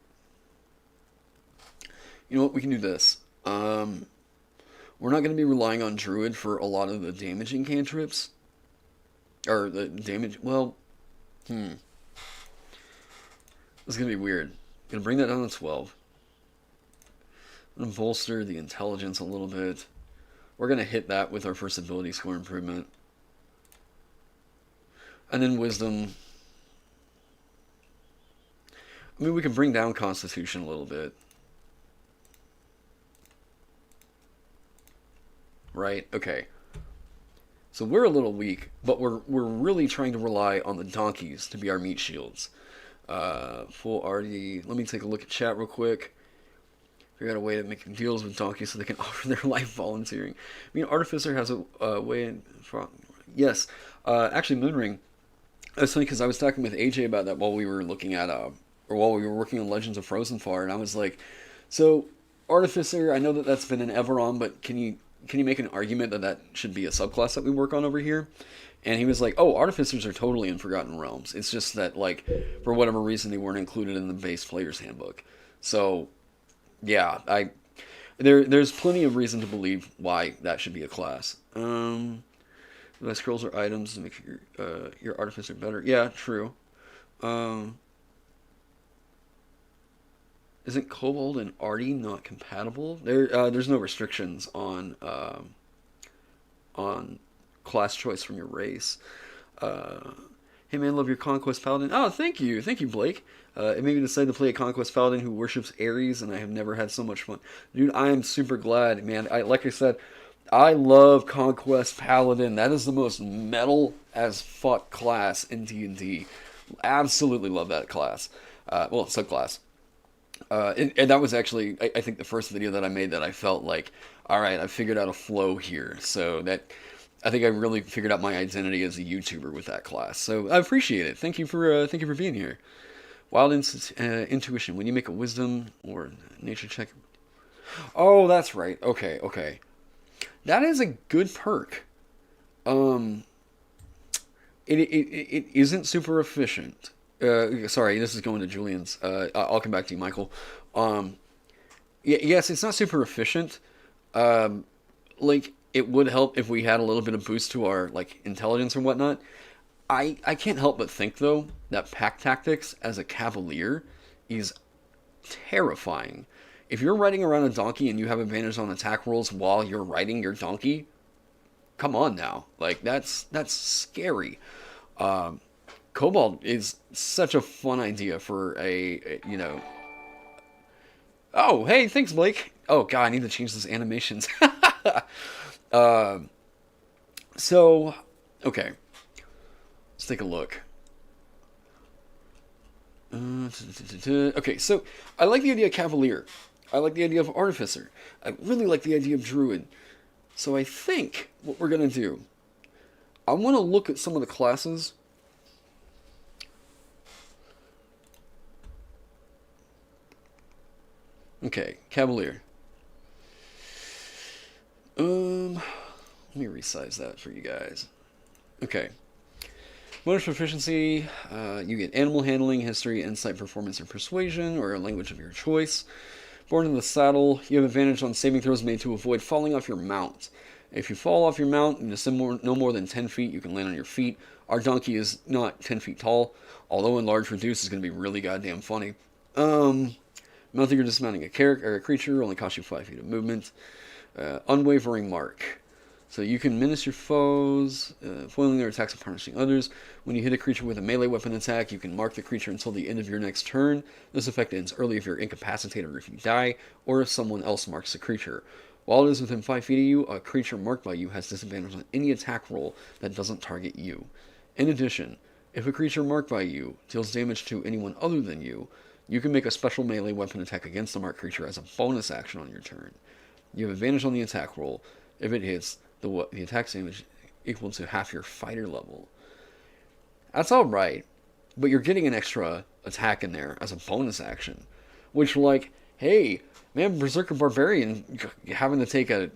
You know what? We can do this. We're not going to be relying on Druid for a lot of the damaging cantrips. Or the damage... Well, This is going to be weird. Going to bring that down to 12. I'm going to bolster the intelligence a little bit. We're going to hit that with our first ability score improvement. And then wisdom. I mean, we can bring down constitution a little bit. Right? Okay. So we're a little weak, but we're really trying to rely on the donkeys to be our meat shields. Full RD. Let me take a look at chat real quick. Figure out a way to make deals with donkeys so they can offer their life volunteering. I mean, Artificer has a way in front. Yes. Actually, Moonring. It's funny because I was talking with AJ about that while we were looking at, or while we were working on Legends of Frozenfar, and I was like, so, Artificer, I know that that's been an Everon, but can you make an argument that should be a subclass that we work on over here? And he was like, oh, Artificers are totally in Forgotten Realms. It's just that, like, for whatever reason, they weren't included in the base player's handbook. So, yeah, there's plenty of reason to believe why that should be a class. The scrolls are items to make your Artificer better. Yeah, true. Isn't Kobold and Artie not compatible? There's no restrictions on class choice from your race. Hey man, love your Conquest Paladin. Oh, thank you. Thank you, Blake. It made me decide to play a Conquest Paladin who worships Ares, and I have never had so much fun. Dude, I am super glad, man. Like I said, I love Conquest Paladin. That is the most metal as fuck class in D&D. Absolutely love that class. Well, subclass. And that was actually, I think, the first video that I made that I felt like, all right, I figured out a flow here. So that, I think I really figured out my identity as a YouTuber with that class. So I appreciate it. Thank you for being here. Wild intuition. When you make a wisdom or nature check. Oh, that's right. Okay. That is a good perk. It isn't super efficient. Sorry, this is going to Julian's. I'll come back to you, Michael. Yes, it's not super efficient. Like, it would help if we had a little bit of boost to our, like, intelligence or whatnot. I can't help but think, though, that pack tactics as a cavalier is terrifying. If you're riding around a donkey and you have advantage on attack rolls while you're riding your donkey, come on now. Like, that's scary. Cobalt is such a fun idea for you know... Oh, hey, thanks, Blake. Oh, God, I need to change those animations. So, okay. Let's take a look. Okay, so I like the idea of Cavalier. I like the idea of Artificer. I really like the idea of Druid. So I think what we're going to do, I want to look at some of the classes. Okay, Cavalier. Let me resize that for you guys. Okay. Bonus proficiency, you get animal handling, history, insight, performance, or persuasion, or a language of your choice. Born in the saddle, you have advantage on saving throws made to avoid falling off your mount. If you fall off your mount and descend no more than 10 feet, you can land on your feet. Our donkey is not 10 feet tall, although enlarged reduced is going to be really goddamn funny. Mounting or dismounting a character or a creature only costs you 5 feet of movement. Unwavering mark. So you can menace your foes, foiling their attacks and punishing others. When you hit a creature with a melee weapon attack, you can mark the creature until the end of your next turn. This effect ends early if you're incapacitated or if you die, or if someone else marks the creature. While it is within 5 feet of you, a creature marked by you has disadvantage on any attack roll that doesn't target you. In addition, if a creature marked by you deals damage to anyone other than you, you can make a special melee weapon attack against the marked creature as a bonus action on your turn. You have advantage on the attack roll. If it hits, the attack damage equal to half your fighter level. That's alright, but you're getting an extra attack in there as a bonus action. Which, like, hey, man, Berserker Barbarian having to take a,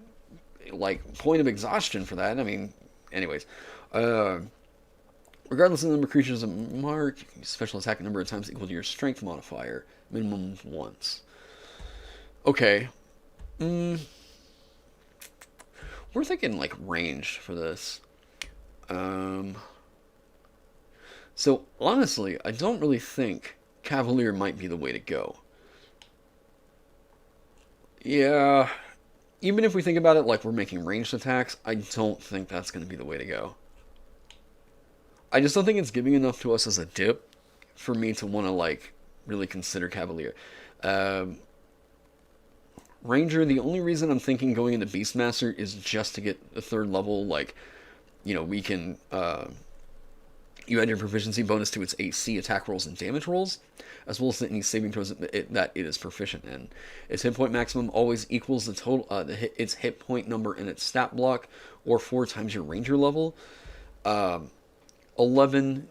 like, point of exhaustion for that. I mean, anyways. Regardless of the number of creatures marked, special attack a number of times equal to your strength modifier, minimum of once. Okay. We're thinking, like, range for this. So, honestly, I don't really think Cavalier might be the way to go. Yeah, even if we think about it like we're making ranged attacks, I don't think that's going to be the way to go. I just don't think it's giving enough to us as a dip for me to want to, like, really consider Cavalier. Ranger, the only reason I'm thinking going into Beastmaster is just to get the 3rd level, like, you know, we can, you add your proficiency bonus to its AC attack rolls and damage rolls, as well as any saving throws that it is proficient in. Its hit point maximum always equals the total, its hit point number in its stat block, or 4 times your Ranger level. 11,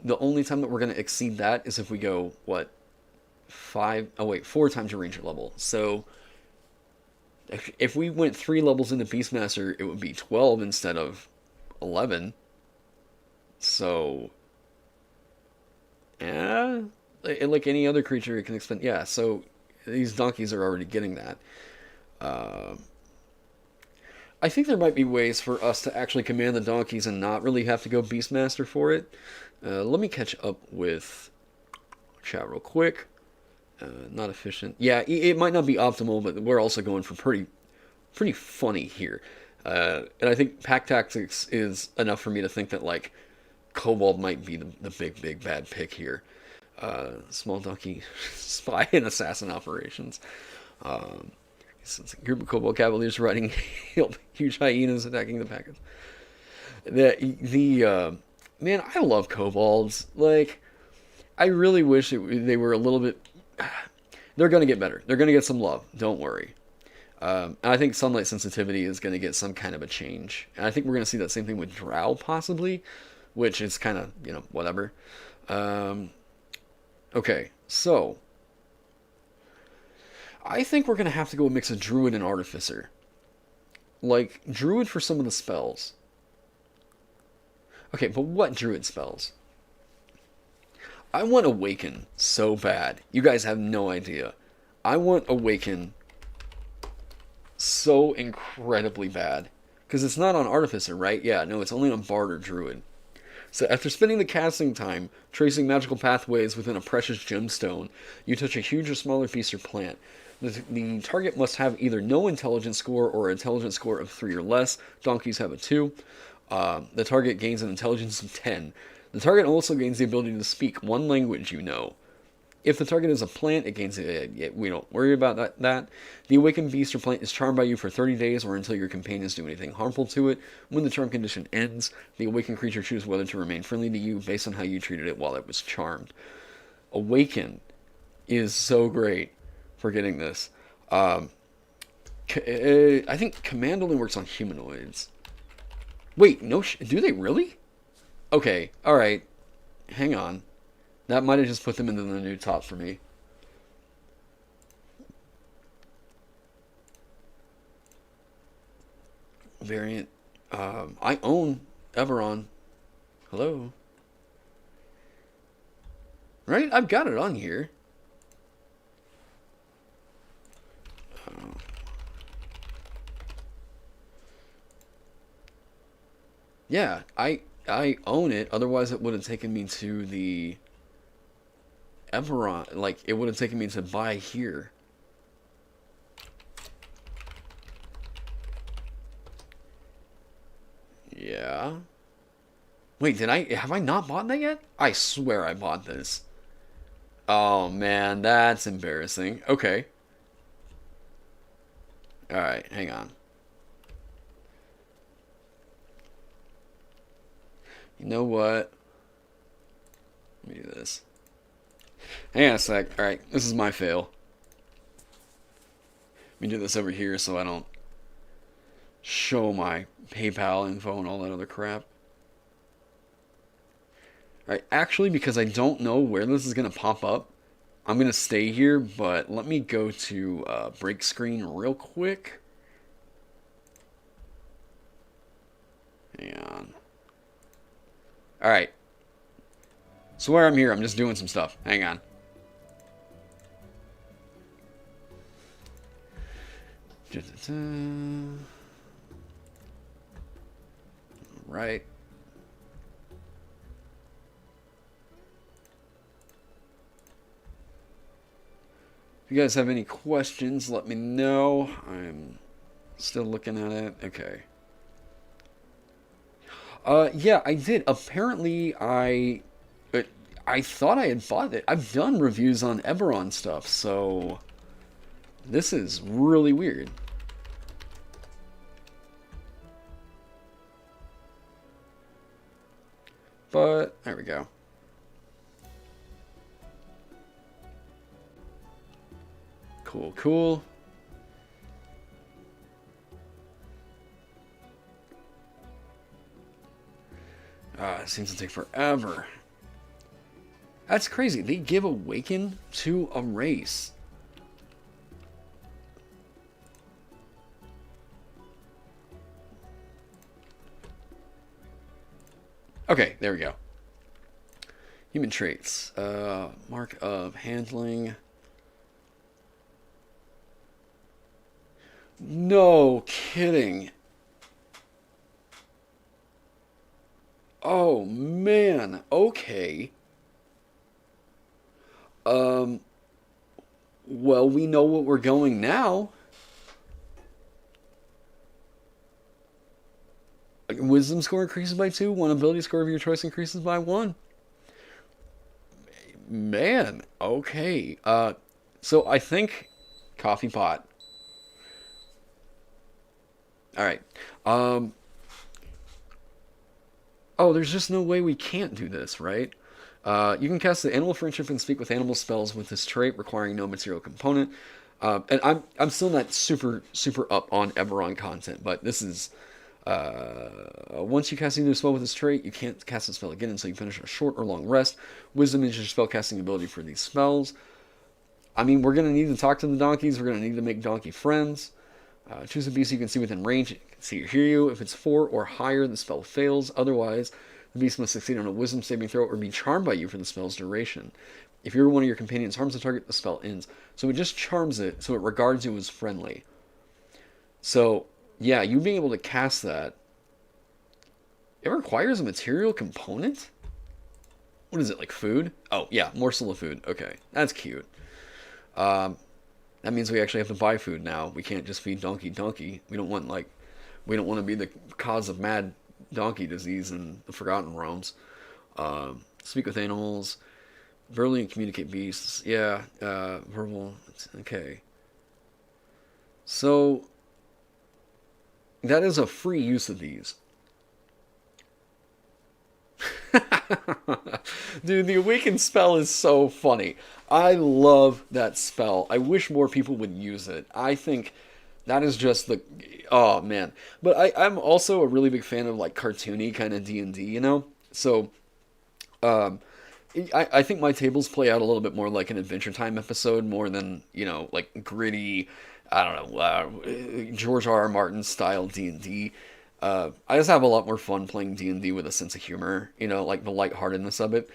the only time that we're going to exceed that is if we go, 4 times your Ranger level. So, if we went 3 levels into Beastmaster, it would be 12 instead of 11. So, yeah, like any other creature, it can expend. Yeah, so these donkeys are already getting that. I think there might be ways for us to actually command the donkeys and not really have to go Beastmaster for it. Let me catch up with chat real quick. Not efficient. Yeah, it might not be optimal, but we're also going for pretty funny here. And I think pack tactics is enough for me to think that, like, Kobold might be the big bad pick here. Small donkey spy and assassin operations. Since a group of Kobold Cavaliers riding huge hyenas attacking the packets. Man, I love kobolds. Like, I really wish they were a little bit. They're gonna get better. They're gonna get some love. Don't worry. And I think sunlight sensitivity is gonna get some kind of a change. And I think we're gonna see that same thing with Drow possibly, which is kind of whatever. Okay, so I think we're gonna have to go mix a Druid and Artificer. Like, Druid for some of the spells. Okay, but what Druid spells? I want Awaken so bad. You guys have no idea. I want Awaken so incredibly bad. Because it's not on Artificer, right? Yeah, no, it's only on Bard or Druid. So after spending the casting time tracing magical pathways within a precious gemstone, you touch a huge or smaller piece or plant. The target must have either no intelligence score or an intelligence score of 3 or less. Donkeys have a 2. The target gains an intelligence of 10. The target also gains the ability to speak one language you know. If the target is a plant, it gains we don't worry about that. The awakened beast or plant is charmed by you for 30 days or until your companions do anything harmful to it. When the charm condition ends, the awakened creature chooses whether to remain friendly to you based on how you treated it while it was charmed. Awaken is so great for getting this. I think Command only works on humanoids. Wait, no, do they really? Okay, alright. Hang on. That might have just put them into the new top for me. Variant. I own Everon. Hello? Right? I've got it on here. Yeah, I own it. Otherwise, it would have taken me to the Everon. Like, it would have taken me to buy here. Yeah. Wait, have I not bought that yet? I swear I bought this. Oh, man, that's embarrassing. Okay. Alright, hang on. You know what? Let me do this. Hang on a sec. Alright, this is my fail. Let me do this over here so I don't show my PayPal info and all that other crap. Alright, actually, because I don't know where this is going to pop up, I'm going to stay here, but let me go to break screen real quick. Hang on. Alright. So where I'm here, I'm just doing some stuff. Hang on. Right. If you guys have any questions, let me know. I'm still looking at it. Okay. Yeah, I did. Apparently, I thought I had bought it. I've done reviews on Eberron stuff, so this is really weird. But there we go. Cool, cool. It seems to take forever. That's crazy. They give Awaken to a race. Okay, there we go. Human traits. Mark of handling. No kidding. Oh, man. Okay. Well, we know what we're going now. Wisdom score increases by 2. One ability score of your choice increases by 1. Man, okay. So I think coffee pot. All right. Oh, there's just no way we can't do this, right? You can cast the Animal Friendship and Speak with Animal spells with this trait, requiring no material component. And I'm still not super up on Eberron content, but this is once you cast either spell with this trait, you can't cast the spell again until you finish a short or long rest. Wisdom is your spellcasting ability for these spells. I mean, we're gonna need to talk to the donkeys. We're gonna need to make donkey friends. Choose a beast you can see within range. It can see or hear you. If it's 4 or higher, the spell fails. Otherwise, the beast must succeed on a wisdom saving throw or be charmed by you for the spell's duration. If you're one of your companions harms the target, the spell ends. So it just charms it, so it regards you as friendly. So, yeah, you being able to cast that, it requires a material component? What is it, like food? Oh, yeah, morsel of food. Okay, that's cute. That means we actually have to buy food now. We can't just feed donkey. We don't want to be the cause of mad donkey disease in the Forgotten Realms. Speak with animals, verbally and communicate beasts. Yeah, verbal. Okay. So that is a free use of these. Dude, the Awaken spell is so funny. I love that spell. I wish more people would use it. I think that is just the... Oh, man. But I'm also a really big fan of, like, cartoony kind of D&D, you know? So, I think my tables play out a little bit more like an Adventure Time episode more than, you know, like gritty, I don't know, George R. R. Martin style D&D. I just have a lot more fun playing D&D with a sense of humor, you know, like the lightheartedness of it.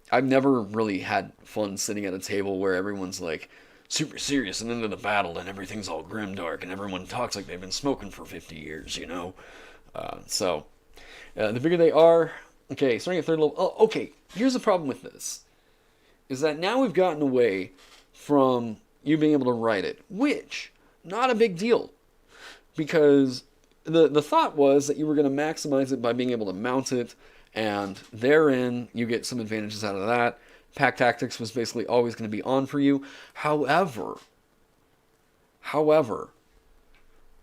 I've never really had fun sitting at a table where everyone's like super serious and into the battle and everything's all grimdark and everyone talks like they've been smoking for 50 years, you know? The bigger they are, okay, starting at 3rd level. Oh, okay, here's the problem with this. Is that now we've gotten away from you being able to write it, which, not a big deal. Because the thought was that you were going to maximize it by being able to mount it, and therein you get some advantages out of that. Pack Tactics was basically always going to be on for you. However,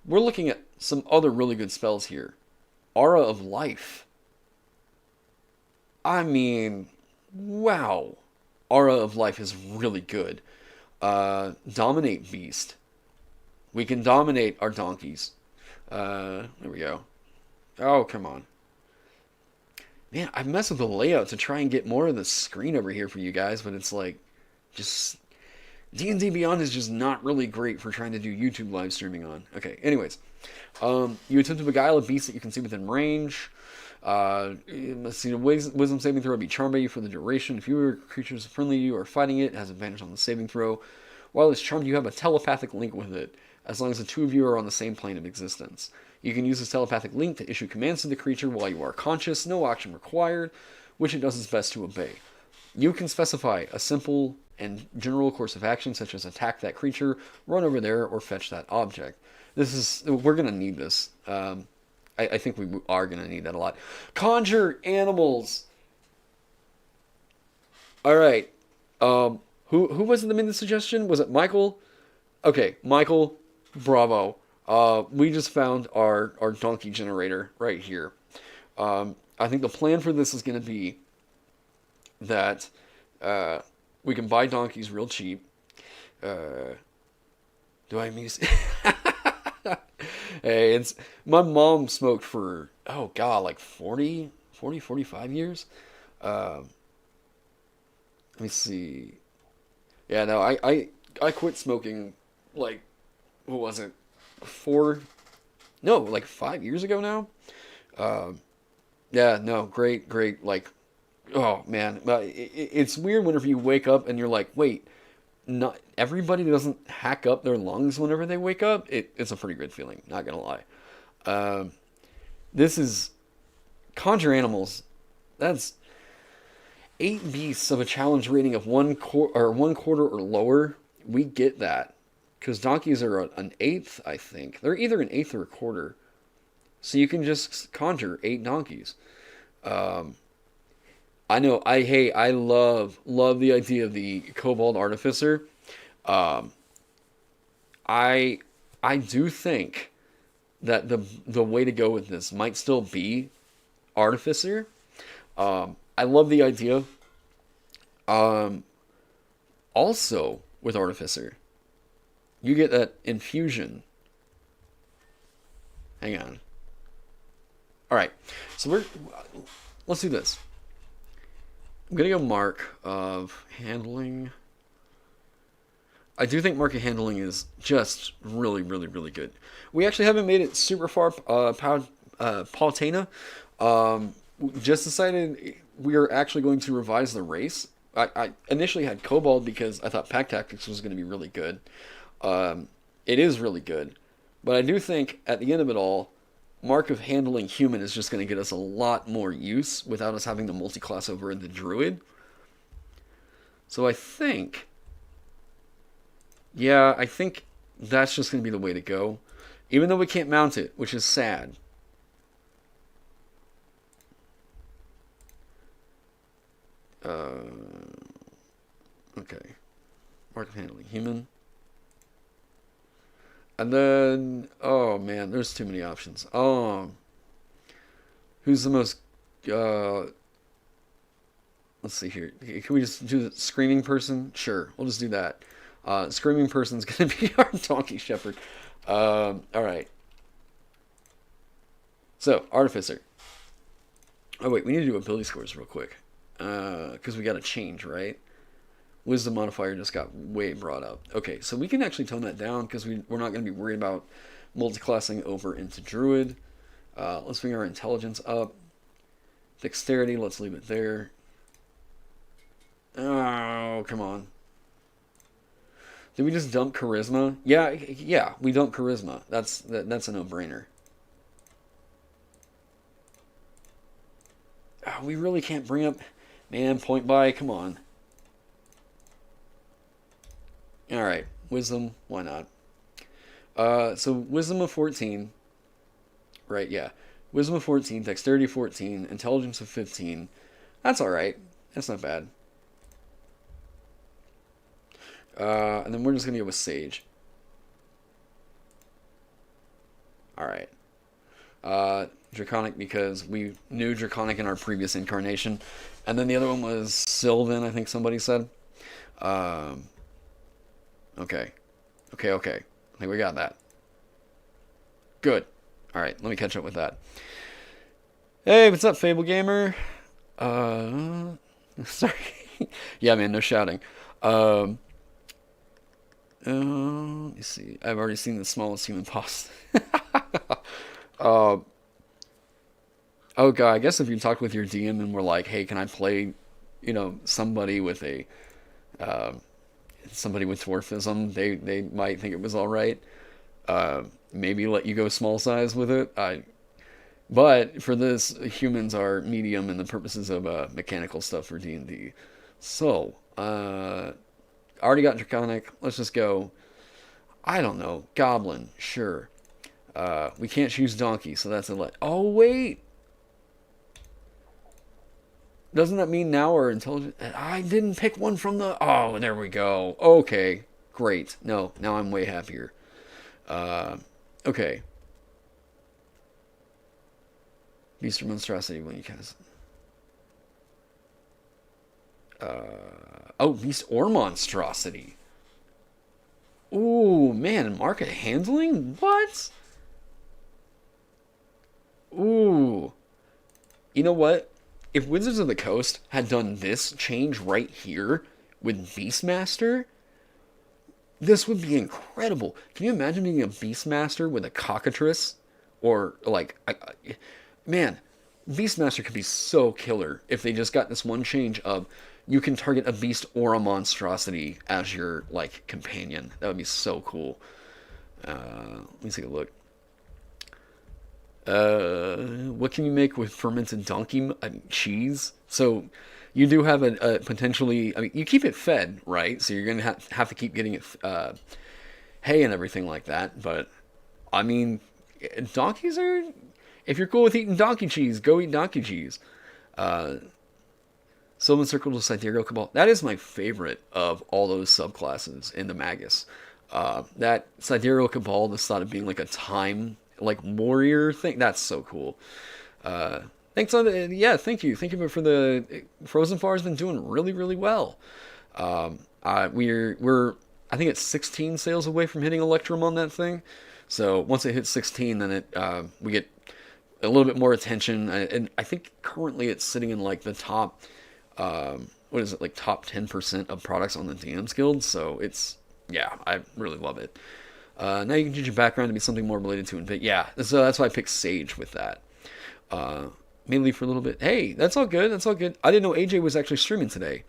we're looking at some other really good spells here. Aura of Life. I mean, wow. Aura of Life is really good. Dominate Beast. We can dominate our donkeys. There we go. Oh, come on. Man, I messed with the layout to try and get more of the screen over here for you guys, but it's like, just... D&D Beyond is just not really great for trying to do YouTube live streaming on. Okay, anyways. You attempt to beguile a beast that you can see within range. Let's see, wisdom saving throw will be charmed by you for the duration. If your creature is friendly to you or fighting it has advantage on the saving throw. While it's charmed, you have a telepathic link with it, as long as the two of you are on the same plane of existence. You can use this telepathic link to issue commands to the creature while you are conscious, no action required, which it does its best to obey. You can specify a simple and general course of action, such as attack that creature, run over there, or fetch that object. We're going to need this. I think we are going to need that a lot. Conjure animals! Alright. Who was it that made the suggestion? Was it Michael? Okay, Michael, bravo. We just found our donkey generator right here. I think the plan for this is going to be that we can buy donkeys real cheap. Do I miss... Hey, my mom smoked for, oh god, like 45 years. Let me see. Yeah, no, I quit smoking, like, what was it? 5 years ago now. Yeah, no, great, like, oh man, it's weird whenever you wake up and you're like, wait, not everybody doesn't hack up their lungs whenever they wake up. It's a pretty good feeling, not gonna lie. This is Conjure Animals. That's 8 beasts of a challenge rating of 1/4 or lower. We get that because donkeys are an eighth, I think. They're either an eighth or a quarter. So you can just conjure 8 donkeys. Um, I know. I love the idea of the Kobold Artificer. Um, I I do think that the way to go with this might still be Artificer. I love the idea. Um, Also with Artificer, you get that infusion. Hang on. All right, so let's do this. I'm gonna go mark of handling. I do think market handling is just really, really, really good. We actually haven't made it super far, Palutena. Um, just decided we are actually going to revise the race. I initially had Kobold because I thought Pack Tactics was going to be really good. It is really good. But I do think at the end of it all, Mark of Handling Human is just going to get us a lot more use without us having the multi-class over in the Druid. So I think, yeah, I think that's just going to be the way to go. Even though we can't mount it, which is sad. Okay. Mark of Handling Human. And then, oh man, there's too many options. Who's the most, uh, let's see here. Can we just do the Screaming Person? Sure, we'll just do that. Screaming Person's gonna be our Donkey Shepherd. Alright. So, Artificer. Oh wait, we need to do ability scores real quick. Because we gotta change, right? Wisdom modifier just got way brought up. Okay, so we can actually tone that down because we're not going to be worried about multiclassing over into Druid. Let's bring our intelligence up. Dexterity, let's leave it there. Oh, come on. Did we just dump charisma? Yeah, we dump charisma. That's a no-brainer. Oh, we really can't bring up... Man, point buy, come on. Alright, wisdom, why not? So wisdom of 14. Right, yeah. Wisdom of 14, dexterity 14, intelligence of 15. That's alright. That's not bad. And then we're just going to go with Sage. Alright. Draconic because we knew Draconic in our previous incarnation. And then the other one was Sylvan, I think somebody said. Okay. I think we got that. Good. Alright, let me catch up with that. Hey, what's up, Fable Gamer? Sorry. Yeah, man, no shouting. Let me see. I've already seen the smallest human boss. uh, oh, God, I guess if you talked with your DM and were like, hey, can I play, somebody with a, somebody with dwarfism, they might think it was all right. Maybe let you go small size with it. But for this, humans are medium in the purposes of mechanical stuff for D&D. So, already got Draconic. Let's just go, I don't know, Goblin, sure. We can't choose Donkey, so that's a let. Oh, wait! Doesn't that mean now we're intelligent? I didn't pick one from the... Oh, there we go. Okay, great. No, now I'm way happier. Okay. Beast or Monstrosity when you cast... Oh, Beast or Monstrosity. Ooh, man, market handling? What? Ooh. You know what? If Wizards of the Coast had done this change right here with Beastmaster, this would be incredible. Can you imagine being a Beastmaster with a cockatrice? Or, like, man, Beastmaster could be so killer if they just got this one change of you can target a beast or a monstrosity as your, like, companion. That would be so cool. Let me take a look. What can you make with fermented donkey cheese? So you do have a potentially... I mean, you keep it fed, right? So you're going to have to keep getting it hay and everything like that. But, I mean, donkeys are... If you're cool with eating donkey cheese, go eat donkey cheese. Sylvan Circle to Sidereal Cabal. That is my favorite of all those subclasses in the Magus. That Sidereal Cabal, this thought of being like a time, like warrior thing, that's so cool. Thanks on the, yeah, thank you. Thank you for the, Frozen Far has been doing really, really well. We're, I think it's 16 sales away from hitting Electrum on that thing. So once it hits 16, then we get a little bit more attention. And I think currently it's sitting in like the top, what is it, like top 10% of products on the DMs Guild. So it's, yeah, I really love it. Now you can choose your background to be something more related to Invade. Yeah, so that's why I picked Sage with that. Mainly for a little bit. Hey, that's all good. That's all good. I didn't know AJ was actually streaming today.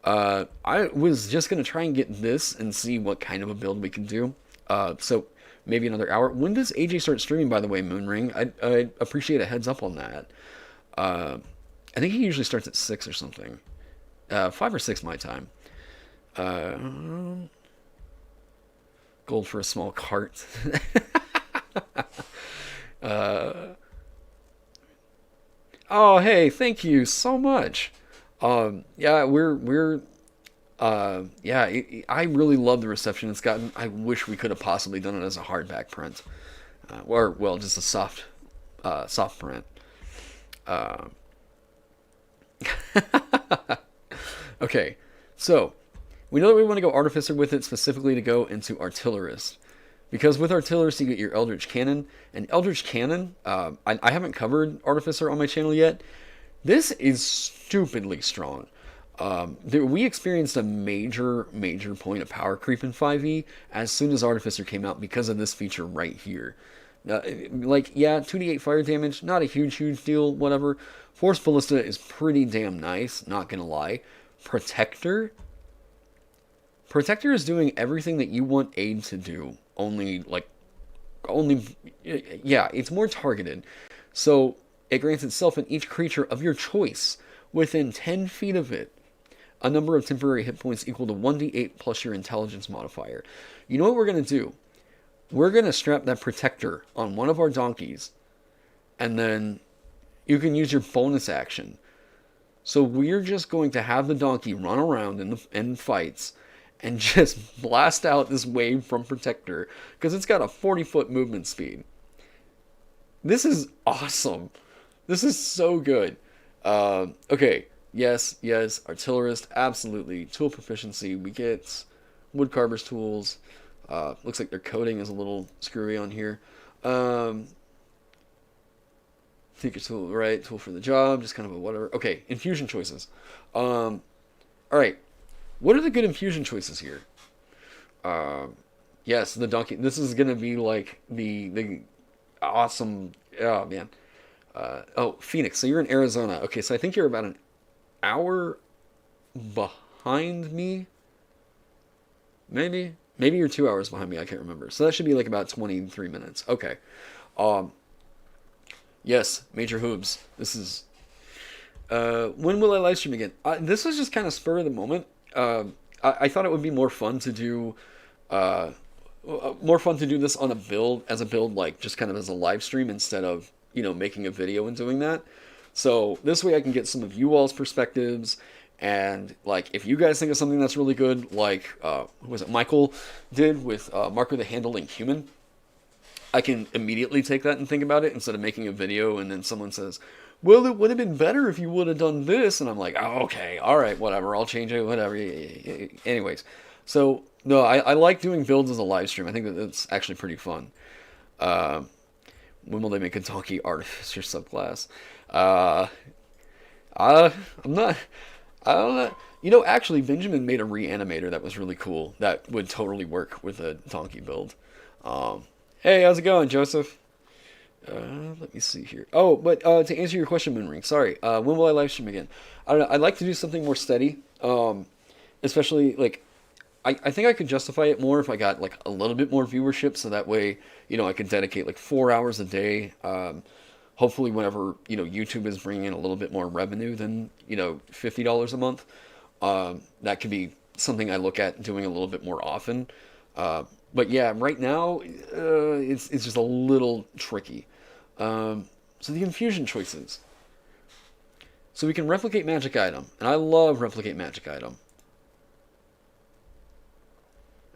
I was just going to try and get this and see what kind of a build we can do. So maybe another hour. When does AJ start streaming, by the way, Moonring? I'd appreciate a heads up on that. I think he usually starts at 6 or something. 5 or 6 my time. Gold for a small cart. Oh, hey, thank you so much. Yeah, I really love the reception it's gotten. I wish we could have possibly done it as a hardback print. Or, well, just a soft print. Okay, so, we know that we want to go Artificer with it, specifically to go into Artillerist. Because with Artillerist, you get your Eldritch Cannon. And Eldritch Cannon, I haven't covered Artificer on my channel yet. This is stupidly strong. We experienced a major point of power creep in 5e as soon as Artificer came out because of this feature right here. Like, yeah, 2d8 fire damage, not a huge deal, whatever. Force Ballista is pretty damn nice, not gonna lie. Protector is doing everything that you want Aid to do. Yeah, it's more targeted. So, it grants itself and each creature of your choice within 10 feet of it a number of temporary hit points equal to 1d8 plus your intelligence modifier. You know what we're going to do? We're going to strap that Protector on one of our donkeys, and then you can use your bonus action. So we're just going to have the donkey run around in fights and just blast out this wave from Protector, because it's got a 40-foot movement speed. This is awesome. This is so good. Okay, yes, Artillerist, absolutely. Tool proficiency, we get Woodcarver's tools. Looks like their coding is a little screwy on here. Tinker tool, right? Tool for the job, just kind of a whatever. Okay, infusion choices. Alright. What are the good infusion choices here? Yes, the donkey. This is gonna be like the awesome. Oh man. Phoenix. So you're in Arizona. Okay, so I think you're about an hour behind me. Maybe you're 2 hours behind me. I can't remember. So that should be like about 23 minutes. Okay. Yes, Major Hoobs. This is. When will I live stream again? This was just kind of spur of the moment. I thought it would be more fun to do this on a build, like just kind of as a live stream instead of, making a video and doing that. So this way I can get some of you all's perspectives, and like if you guys think of something that's really good, like who was it Michael did with Marker the Handling Human, I can immediately take that and think about it instead of making a video and then someone says, well, it would have been better if you would have done this. And I'm like, oh, okay, all right, whatever, I'll change it, whatever. Anyways, so, no, I like doing builds as a live stream. I think that it's actually pretty fun. When will they make a donkey Artificer subclass? I don't know. Actually, Benjamin made a reanimator that was really cool. That would totally work with a donkey build. Hey, how's it going, Joseph? Let me see here. Oh, but to answer your question, Moonring, sorry. When will I live stream again? I don't know. I'd like to do something more steady. Especially, like, I think I could justify it more if I got, like, a little bit more viewership, so that way, I could dedicate, like, 4 hours a day. Hopefully whenever, YouTube is bringing in a little bit more revenue than, $50 a month. That could be something I look at doing a little bit more often. But yeah, right now, it's just a little tricky. So the infusion choices. So we can replicate magic item. And I love replicate magic item.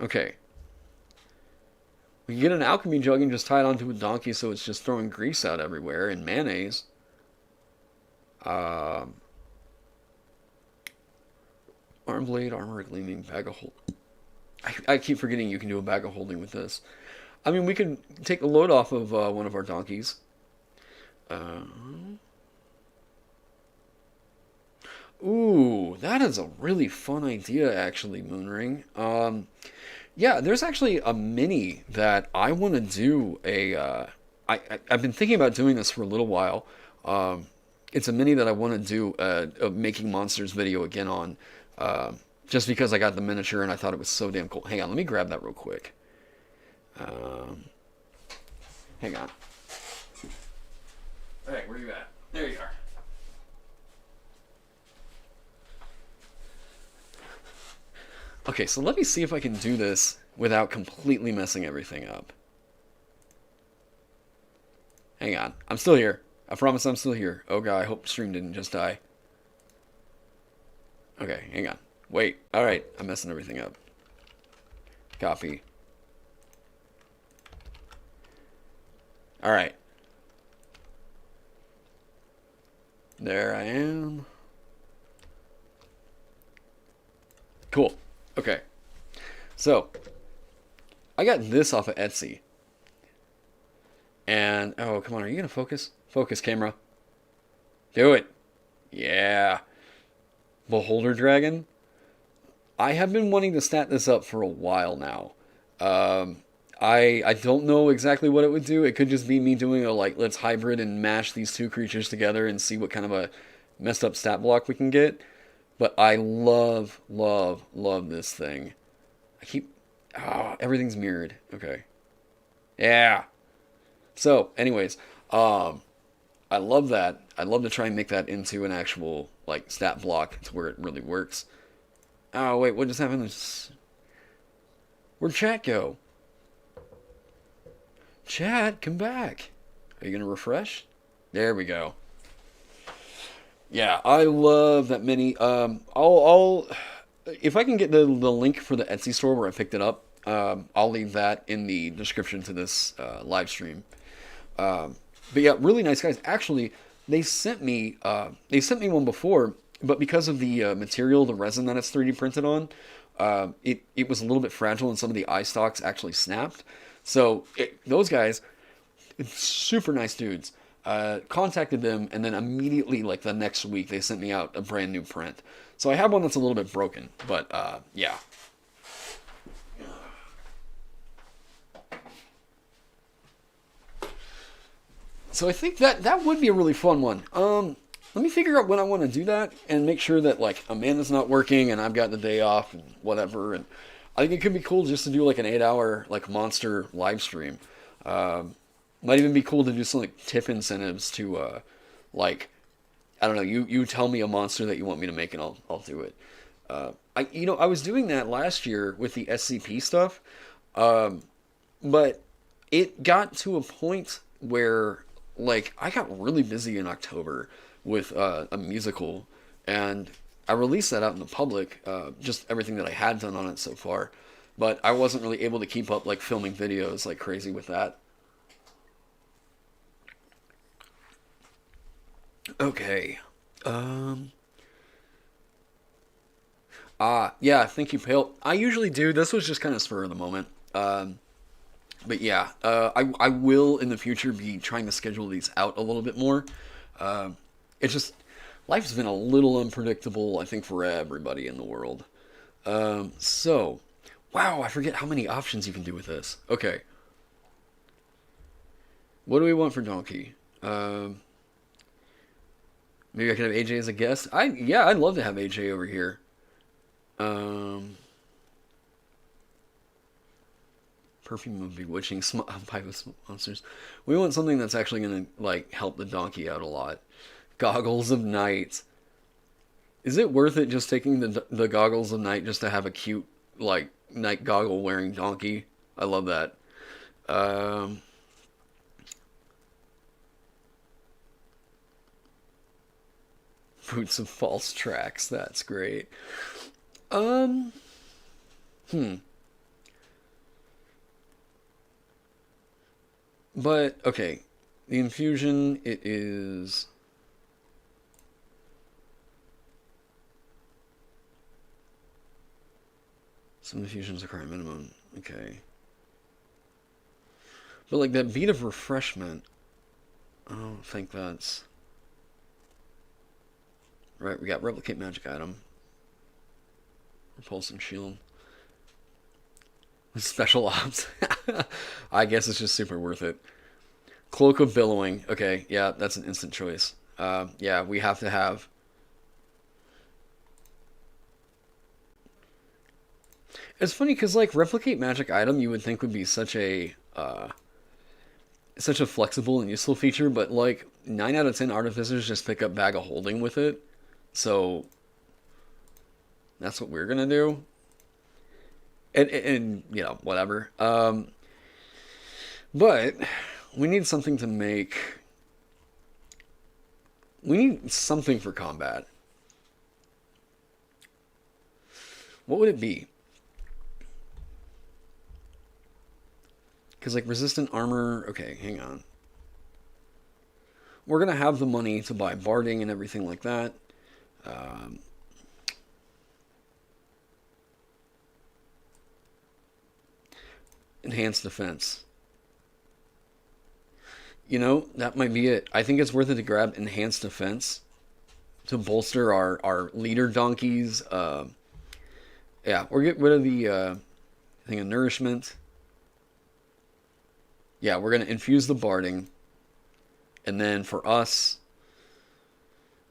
Okay. We can get an alchemy jug and just tie it onto a donkey so it's just throwing grease out everywhere and mayonnaise. Arm blade, armor gleaming, bag of hold. I keep forgetting you can do a bag of holding with this. I mean, we could take the load off of one of our donkeys. Ooh, that is a really fun idea, actually, Moonring. Yeah, there's actually a mini that I want to do I've been thinking about doing this for a little while. It's a mini that I want to do a Making Monsters video again on. Just because I got the miniature and I thought it was so damn cool. Hang on, let me grab that real quick. Hang on. Alright, where you at? There you are. Okay, so let me see if I can do this without completely messing everything up. Hang on, I'm still here. I promise I'm still here. Oh god, I hope the stream didn't just die. Okay, hang on. Wait, alright, I'm messing everything up. Copy. Alright. There I am. Cool. Okay. So, I got this off of Etsy. And, oh, come on, are you going to focus? Focus, camera. Do it. Yeah. Beholder Dragon. I have been wanting to stat this up for a while now. I don't know exactly what it would do. It could just be me doing a, like, let's hybrid and mash these two creatures together and see what kind of a messed up stat block we can get. But I love, love, love this thing. I keep... Oh, everything's mirrored. Okay. Yeah. So, anyways, I love that. I'd love to try and make that into an actual, like, stat block to where it really works. Oh, wait, what just happened? Where'd chat go? Chat, come back. Are you going to refresh? There we go. Yeah, I love that mini. I'll if I can get the link for the Etsy store where I picked it up, I'll leave that in the description to this live stream. But yeah, really nice guys. Actually, they sent me one before, but because of the material, the resin that it's 3D printed on, it was a little bit fragile and some of the eye stalks actually snapped. So those guys, super nice dudes. Contacted them, and then immediately, like the next week, they sent me out a brand new print. So I have one that's a little bit broken, but yeah. So I think that would be a really fun one. Let me figure out when I want to do that, and make sure that like Amanda's not working, and I've got the day off, and whatever. And I think it could be cool just to do like an 8-hour like monster live stream. Might even be cool to do some like tip incentives to like, I don't know, you tell me a monster that you want me to make and I'll do it. I was doing that last year with the SCP stuff, but it got to a point where like I got really busy in October with a musical, and I released that out in the public, just everything that I had done on it so far, but I wasn't really able to keep up like filming videos like crazy with that. Okay. Yeah, thank you, Pale. I usually do. This was just kind of spur of the moment. But yeah, I will in the future be trying to schedule these out a little bit more. It's just, life's been a little unpredictable, I think, for everybody in the world. So, wow, I forget how many options you can do with this. Okay. What do we want for Donkey? Maybe I could have AJ as a guest. Yeah, I'd love to have AJ over here. Perfume of bewitching pipe of monsters. We want something that's actually gonna like help the donkey out a lot. Goggles of night. Is it worth it just taking the goggles of night just to have a cute like night goggle wearing donkey? I love that. Boots of false tracks. That's great. Um, hmm. But, okay. The infusion, it is... Some infusions require minimum. Okay. But, like, that bead of refreshment, I don't think that's... Right, we got replicate magic item. Repulsing shield. Special ops. I guess it's just super worth it. Cloak of Billowing. Okay, yeah, that's an instant choice. Yeah, we have to have... It's funny because, like, replicate magic item you would think would be such a flexible and useful feature, but, like, 9 out of 10 artificers just pick up Bag of Holding with it. So, that's what we're gonna do. And you know, whatever. But we need something to make... We need something for combat. What would it be? Because, like, resistant armor... Okay, hang on. We're going to have the money to buy barding and everything like that. Enhanced defense. You know, that might be it. I think it's worth it to grab enhanced defense to bolster our leader donkeys. Yeah, we're getting rid of the thing of nourishment. Yeah, we're going to infuse the barding. And then for us,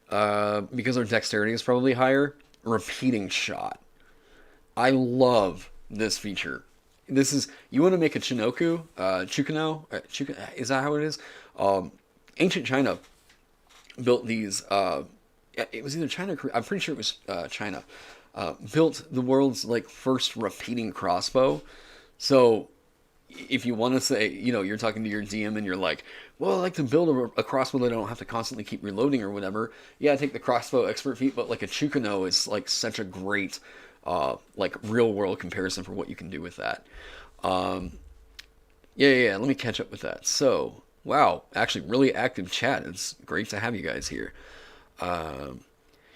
because our dexterity is probably higher, repeating shot. I love this feature. This is, you want to make a Chinoku, Chukano, is that how it is? Ancient China built these, it was either China or Korea, I'm pretty sure it was China, built the world's, like, first repeating crossbow. So, if you want to say, you know, you're talking to your DM and you're like, well, I like to build a crossbow that I don't have to constantly keep reloading or whatever. Yeah, I take the crossbow expert feat, but, like, a Chukano is, like, such a great, like, real world comparison for what you can do with that. Yeah, let me catch up with that. So, wow, actually really active chat. It's great to have you guys here.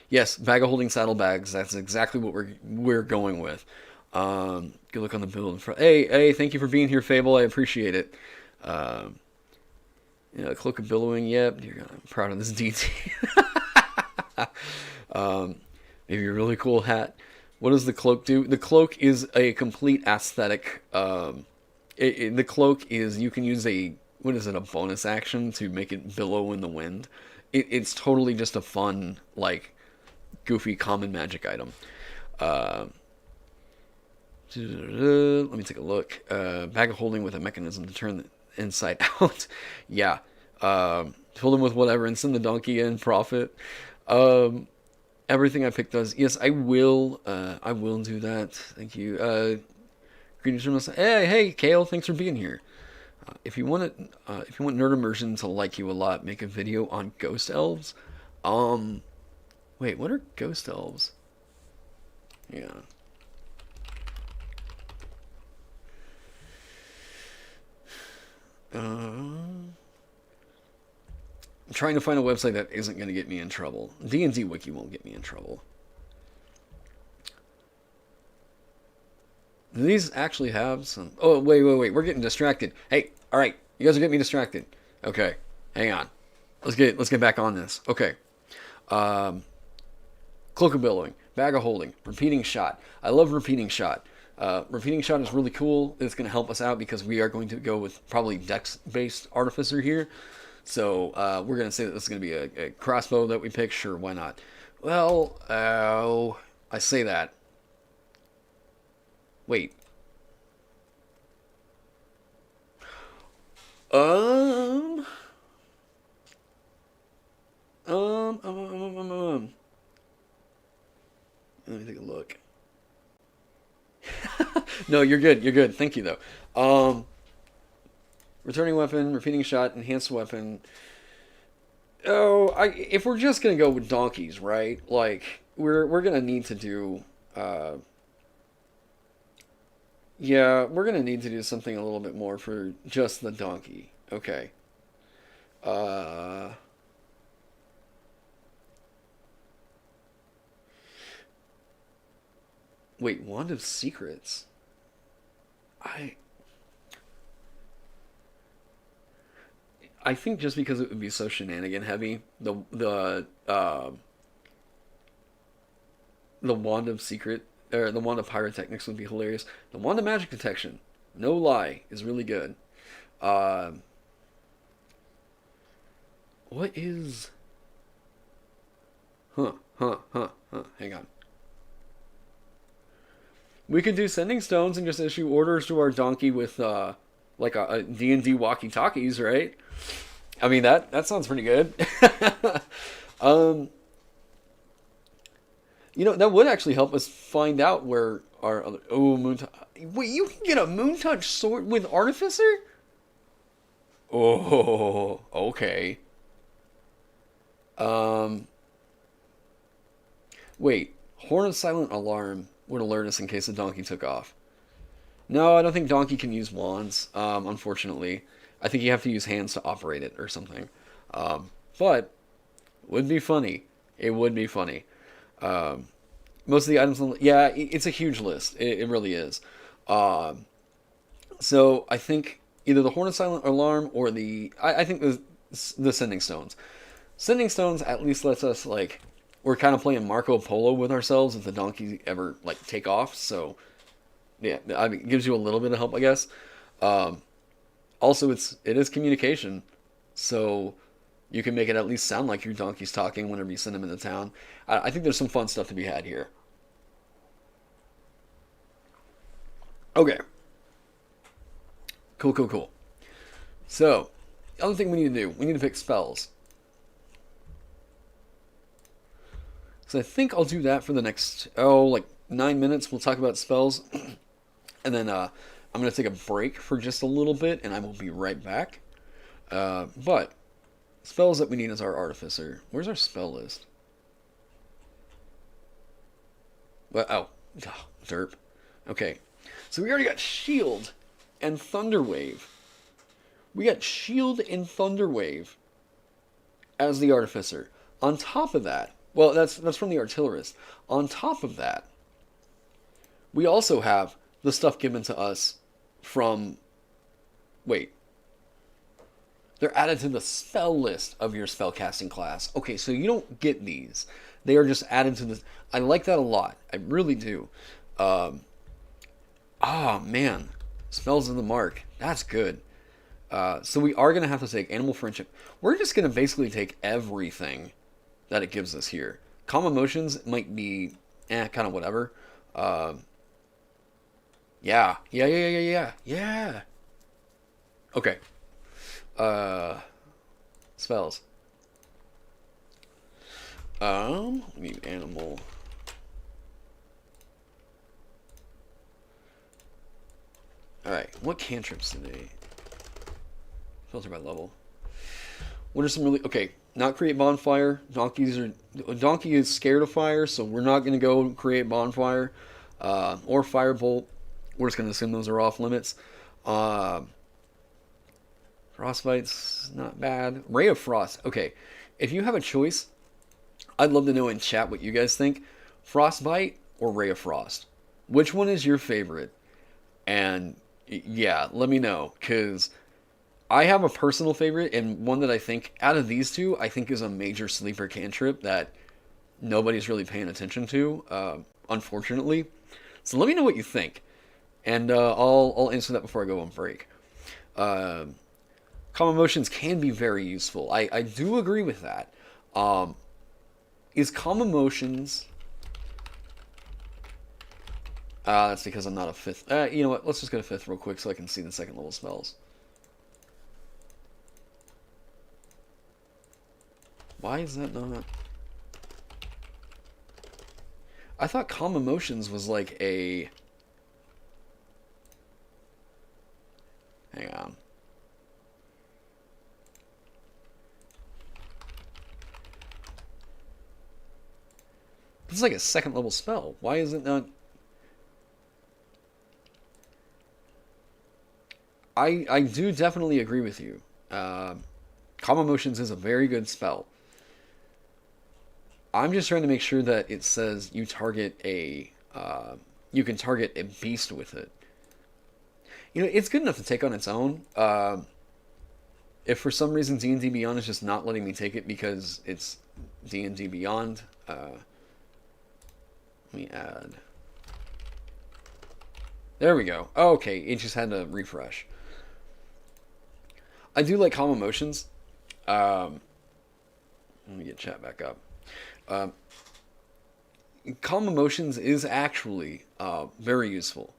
Yes, bag of holding saddlebags. That's exactly what we're going with. Good look on the build in front. Hey, thank you for being here, Fable. I appreciate it. You know, cloak of billowing. Yep, I'm proud of this DT. Maybe a really cool hat. What does the cloak do? The cloak is a complete aesthetic. The cloak is, you can use a bonus action to make it billow in the wind. It's totally just a fun, like, goofy common magic item. Let me take a look. Bag of holding with a mechanism to turn the inside out. Yeah. Fill them with whatever and send the donkey in, profit. Everything I picked does. Yes, I will do that. Thank you. Greetings from us. Hey, Kale, thanks for being here. If you want Nerd Immersion to like you a lot, make a video on ghost elves. Wait, what are ghost elves? Yeah. I'm trying to find a website that isn't going to get me in trouble. D&D Wiki won't get me in trouble. Do these actually have some... Oh, wait. We're getting distracted. Hey, all right. You guys are getting me distracted. Okay. Hang on. Let's get back on this. Okay. Cloak of billowing. Bag of holding. Repeating shot. I love repeating shot. Repeating shot is really cool. It's going to help us out because we are going to go with probably dex-based artificer here. So we're going to say that this is going to be a crossbow that we pick. Sure, why not? Well, I say that. Wait. Let me take a look. No, you're good. Thank you, though. Returning weapon, repeating shot, enhanced weapon. Oh, if we're just gonna go with donkeys, right? Like we're gonna need to do. Yeah, we're gonna need to do something a little bit more for just the donkey. Okay. Uh, Wait, Wand of Secrets. I I think just because it would be so shenanigan heavy, the Wand of Secret or the Wand of Pyrotechnics would be hilarious. The Wand of Magic Detection, no lie, is really good. Uh, what is? Hang on. We could do Sending Stones and just issue orders to our donkey with like a D&D walkie-talkies, right? I mean that sounds pretty good. um, that would actually help us find out where our other moon. Wait, you can get a Moon Touch sword with Artificer? Oh, okay. Um, Wait, Horn of Silent Alarm would alert us in case the donkey took off. No, I don't think donkey can use wands. Unfortunately, I think you have to use hands to operate it or something. But would be funny. It would be funny. Um, Most of the items, yeah, it's a huge list. It really is. Um, so I think either the Horn of Silent Alarm or I think the Sending Stones. Sending Stones at least lets us like we're kind of playing Marco Polo with ourselves if the donkey ever like take off. So yeah, I mean, it gives you a little bit of help, I guess. Um, Also, it is communication, so you can make it at least sound like your donkey's talking whenever you send him into town. I think there's some fun stuff to be had here. Okay, cool, cool, cool. So, the other thing we need to do, we need to pick spells. So I think I'll do that for the next, like 9 minutes. We'll talk about spells. And then I'm going to take a break for just a little bit, and I will be right back. But spells that we need is our Artificer. Where's our spell list? Well, derp. Okay. So we already got Shield and Thunderwave. We got Shield and Thunderwave as the Artificer. On top of that, well, that's from the Artillerist. On top of that, we also have the stuff given to us from. Wait. They're added to the spell list of your spellcasting class. Okay, so you don't get these. They are just added to the. I like that a lot. I really do. Um, man. Spells of the Mark. That's good. So we are going to have to take Animal Friendship. We're just going to basically take everything that it gives us here. Calm Emotions might be, kind of whatever. Yeah. Yeah. Okay. Spells. We need animal. Alright, what cantrips today? Filter by level. What are some really... Okay, not create bonfire. Donkey is scared of fire, so we're not going to go create bonfire. Or firebolt. We're just going to assume those are off limits. Frostbite's not bad. Ray of Frost. Okay, if you have a choice, I'd love to know in chat what you guys think. Frostbite or Ray of Frost? Which one is your favorite? And yeah, let me know, because I have a personal favorite, and one that I think, out of these two, I think is a major sleeper cantrip that nobody's really paying attention to, unfortunately. So let me know what you think, and I'll answer that before I go on break. Calm Emotions can be very useful. I do agree with that. Is Calm Emotions... that's because I'm not a fifth. You know what? Let's just go to fifth real quick so I can see the second level spells. Why is that not... I thought Calm Emotions was like a... Hang on. It's like a second level spell. Why is it not? I do definitely agree with you. Calm Emotions is a very good spell. I'm just trying to make sure that it says you target a you can target a beast with it. You know, it's good enough to take on its own. If for some reason D&D Beyond is just not letting me take it because it's D&D Beyond, let me add. There we go. Okay, it just had to refresh. I do like Calm Emotions. Let me get chat back up. Calm Emotions is actually very useful.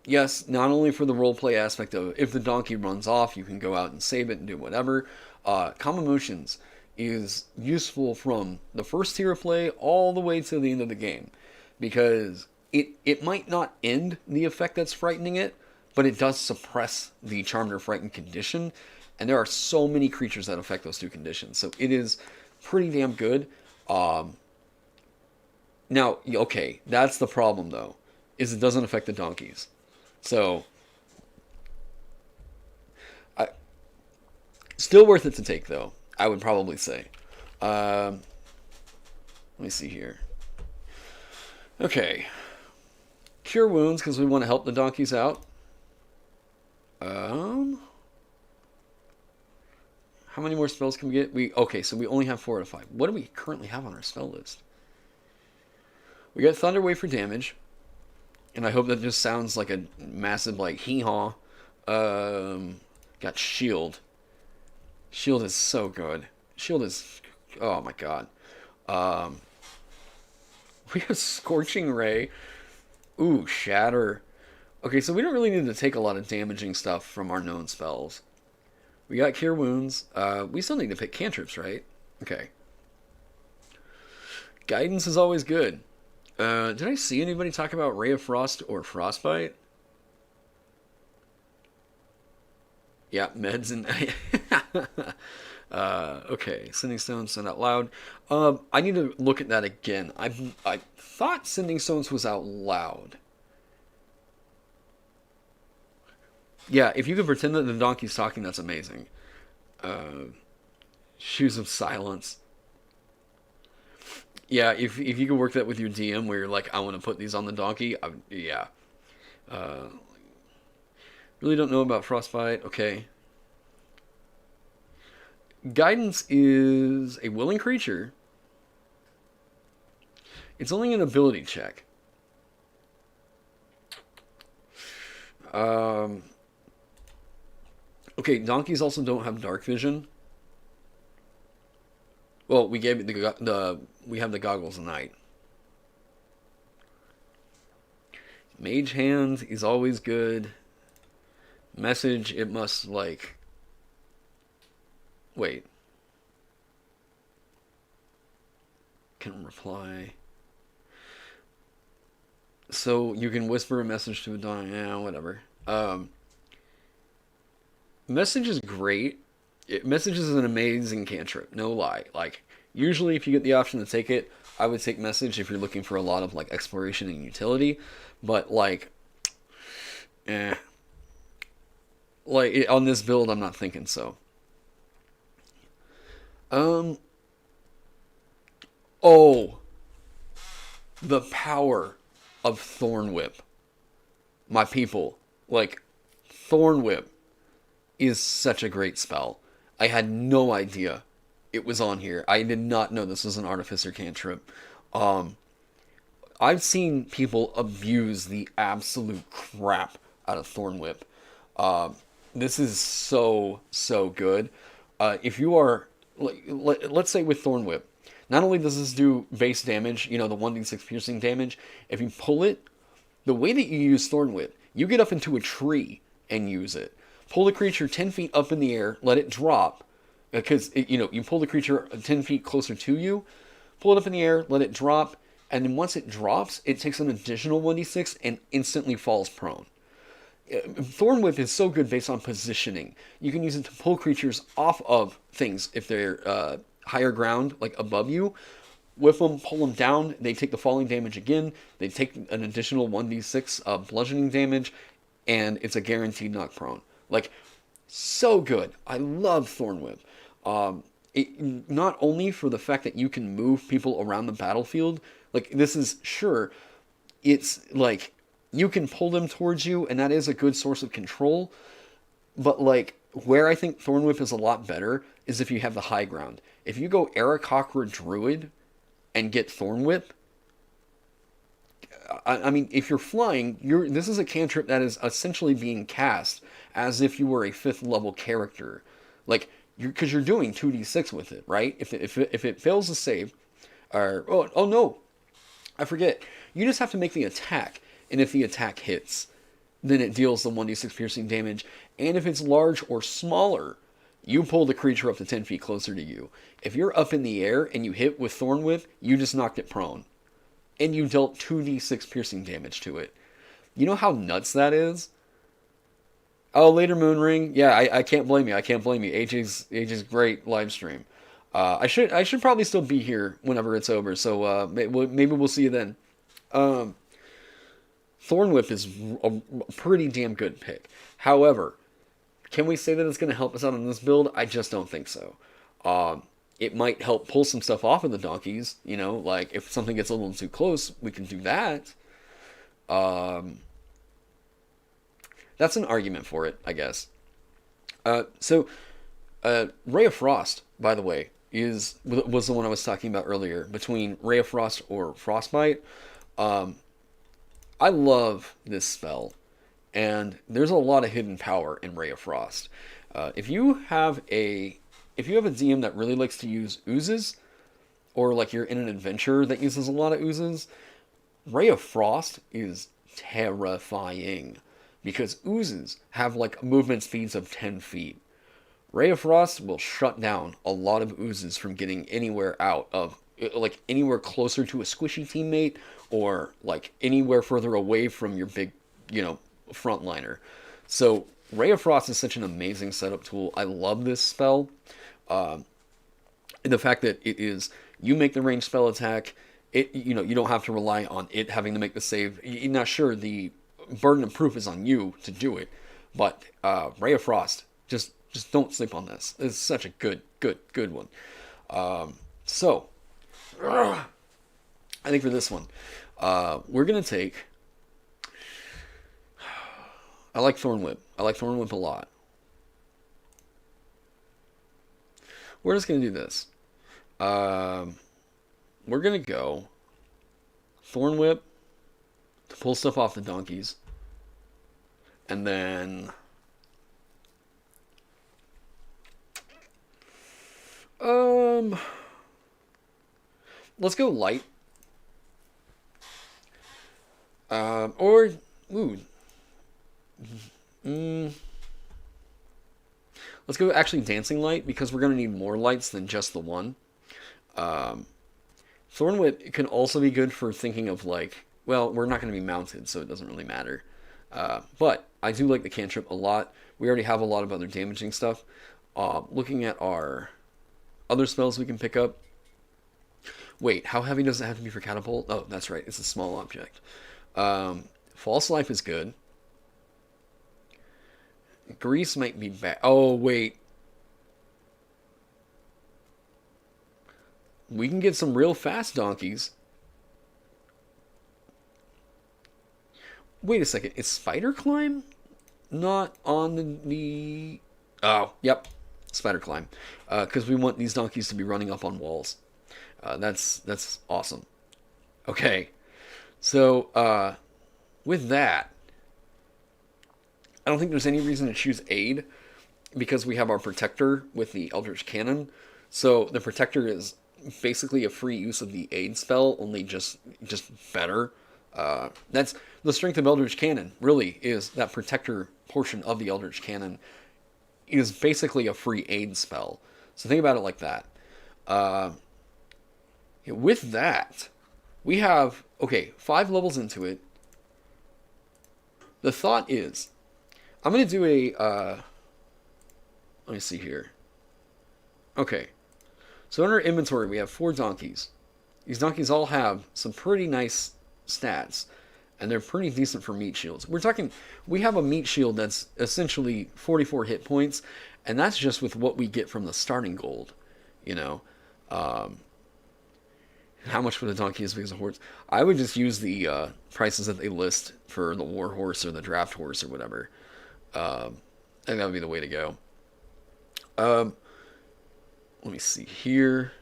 Yes, not only for the roleplay aspect of if the donkey runs off, you can go out and save it and do whatever. Calm Emotions is useful from the first tier of play all the way to the end of the game, because it might not end the effect that's frightening it, but it does suppress the Charmed or Frightened condition, and there are so many creatures that affect those two conditions, so it is pretty damn good. Now, okay, that's the problem though, is it doesn't affect the donkeys. So, still worth it to take though, I would probably say. Let me see here. Okay. Cure wounds, because we want to help the donkeys out. How many more spells can we get? Okay, so we only have 4 out of 5. What do we currently have on our spell list? We got Thunder Wave for damage. And I hope that just sounds like a massive, like, hee-haw. Got Shield. Shield is so good. Shield is... Oh, my God. We have Scorching Ray. Ooh, Shatter. Okay, so we don't really need to take a lot of damaging stuff from our known spells. We got Cure Wounds. We still need to pick cantrips, right? Okay. Guidance is always good. Did I see anybody talk about Ray of Frost or Frostbite? Yeah, meds and... okay, Sending Stones, Send Out Loud. I need to look at that again. I thought Sending Stones was out loud. Yeah, if you could pretend that the donkey's talking, that's amazing. Shoes of Silence. Yeah, if you could work that with your DM, where you're like, I want to put these on the donkey, yeah. Really don't know about Frostbite. Okay. Guidance is a willing creature. It's only an ability check. Okay, donkeys also don't have dark vision. Well, we gave it we have the goggles of night. Mage Hand is always good. Message, it must like... Wait. Can reply. So you can whisper a message to a donkey. Yeah, whatever. Message is great. Message is an amazing cantrip, no lie. Like, usually if you get the option to take it, I would take Message if you're looking for a lot of, like, exploration and utility. But, like, Like, on this build, I'm not thinking so. Oh. The power of Thorn Whip. My people. Like, Thorn Whip is such a great spell. I had no idea it was on here. I did not know this was an Artificer cantrip. I've seen people abuse the absolute crap out of Thorn Whip. This is so good. If you are, let's say with Thorn Whip, not only does this do base damage, you know, the 1d6 piercing damage, if you pull it, the way that you use Thorn Whip, you get up into a tree and use it. Pull the creature 10 feet up in the air, let it drop, because, you pull the creature 10 feet closer to you, pull it up in the air, let it drop, and then once it drops, it takes an additional 1d6 and instantly falls prone. Thorn Whip is so good based on positioning. You can use it to pull creatures off of things if they're higher ground, like above you, whip them, pull them down, they take the falling damage again, they take an additional 1d6 bludgeoning damage, and it's a guaranteed knock prone. Like, so good. I love Thorn Whip. Not only for the fact that you can move people around the battlefield, like, this is, sure, it's like, you can pull them towards you, and that is a good source of control, but, like, where I think Thorn Whip is a lot better is if you have the high ground. If you go Aarakocra Druid and get Thorn Whip, I mean, if you're flying, this is a cantrip that is essentially being cast as if you were a 5th level character. Like, because you're doing 2d6 with it, right? If it fails to save, or, oh no, I forget. You just have to make the attack, and if the attack hits, then it deals the 1d6 piercing damage, and if it's large or smaller, you pull the creature up to 10 feet closer to you. If you're up in the air and you hit with Thorn Whip, you just knocked it prone. And you dealt 2d6 piercing damage to it. You know how nuts that is? Oh, later Moonring. Yeah, I can't blame you. I can't blame you. AJ's great live stream. I should probably still be here whenever it's over, so maybe we'll see you then. Thorn Whip is a pretty damn good pick. However, can we say that it's going to help us out on this build? I just don't think so. It might help pull some stuff off of the donkeys, you know, like if something gets a little too close, we can do that. That's an argument for it, I guess. So, Ray of Frost, by the way, was the one I was talking about earlier, between Ray of Frost or Frostbite. I love this spell, and there's a lot of hidden power in Ray of Frost. If you have a DM that really likes to use oozes, or like you're in an adventure that uses a lot of oozes, Ray of Frost is terrifying, because oozes have like movement speeds of 10 feet. Ray of Frost will shut down a lot of oozes from getting anywhere out of, like anywhere closer to a squishy teammate, or like anywhere further away from your big, frontliner. So Ray of Frost is such an amazing setup tool. I love this spell. The fact that it is, you make the ranged spell attack, you don't have to rely on it having to make the save. You're not sure, the burden of proof is on you to do it, but Ray of Frost, just don't sleep on this. It's such a good one. So, I think for this one, we're going to take, I like Thorn Whip. I like Thorn Whip a lot. We're just going to do this. We're going to go Thorn Whip to pull stuff off the donkeys. And then let's go light. Let's go actually dancing light, because we're going to need more lights than just the one. Thorn Whip can also be good for thinking of like, well, we're not going to be mounted, so it doesn't really matter. But I do like the cantrip a lot. We already have a lot of other damaging stuff. Looking at our other spells we can pick up. Wait, how heavy does it have to be for catapult? Oh, that's right, it's a small object. False Life is good. Grease might be bad. Oh, wait. We can get some real fast donkeys. Wait a second. Is Spider Climb not on the... Oh, yep. Spider Climb. Because we want these donkeys to be running up on walls. That's awesome. Okay. So, with that, I don't think there's any reason to choose Aid, because we have our Protector with the Eldritch Cannon. So the Protector is basically a free use of the Aid spell, only just better. That's the strength of Eldritch Cannon, really, is that Protector portion of the Eldritch Cannon is basically a free Aid spell. So think about it like that. With that, we have, 5 levels into it. The thought is, I'm going to do a, let me see here. Okay. So in our inventory, we have 4 donkeys. These donkeys all have some pretty nice stats, and they're pretty decent for meat shields. We have a meat shield that's essentially 44 hit points, and that's just with what we get from the starting gold, you know. How much for the donkey is because of horse? I would just use the prices that they list for the war horse or the draft horse or whatever. I think that would be the way to go. Let me see here.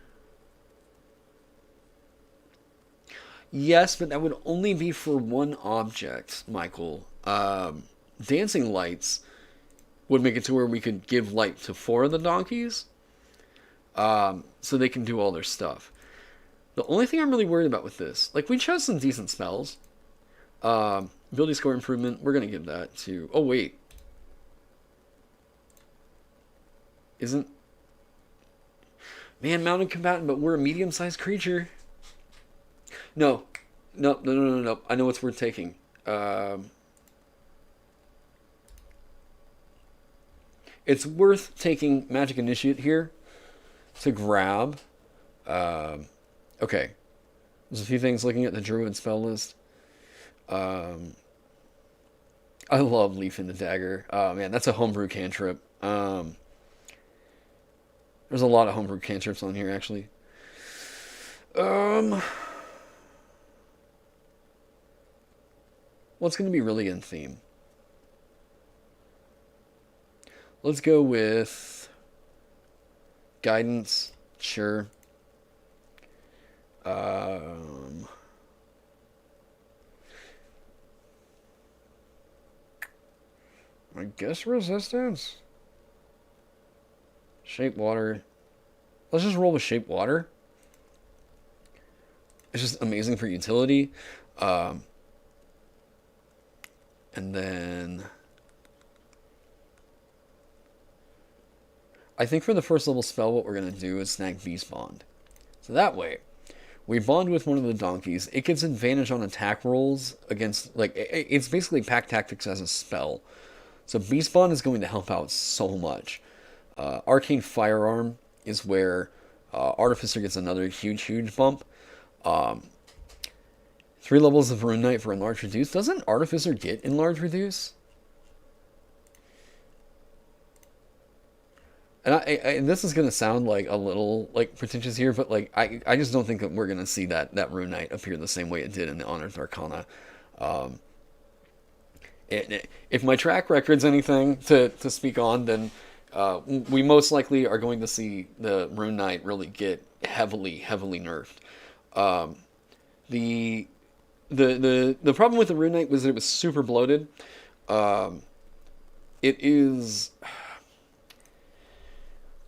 Yes, but that would only be for one object, Michael. Dancing lights would make it to where we could give light to 4 of the donkeys, so they can do all their stuff. The only thing I'm really worried about with this, like, we chose some decent spells. Ability score improvement, we're going to give that to... Oh, wait. Isn't... Man, mounted combatant, but we're a medium-sized creature. No. No. I know what's worth taking. It's worth taking Magic Initiate here to grab... Okay. There's a few things looking at the Druid spell list. I love Leaf in the Dagger. Oh, man, that's a homebrew cantrip. There's a lot of homebrew cantrips on here, actually. What's going to be really in theme? Let's go with Guidance. Sure. I guess resistance. Shape water. Let's just roll with shape water. It's just amazing for utility. And then I think for the first level spell, what we're going to do is snag Beast Bond. So that way, we bond with one of the donkeys. It gets advantage on attack rolls against, like, it's basically Pack Tactics as a spell. So Beast Bond is going to help out so much. Arcane Firearm is where Artificer gets another huge bump. 3 levels of Rune Knight for Enlarge Reduce. Doesn't Artificer get Enlarge Reduce? And this is going to sound like a little like pretentious here, but like I just don't think that we're going to see that Rune Knight appear the same way it did in the Unearthed Arcana. If my track record's anything to speak on, then we most likely are going to see the Rune Knight really get heavily nerfed. The problem with the Rune Knight was that it was super bloated. It is...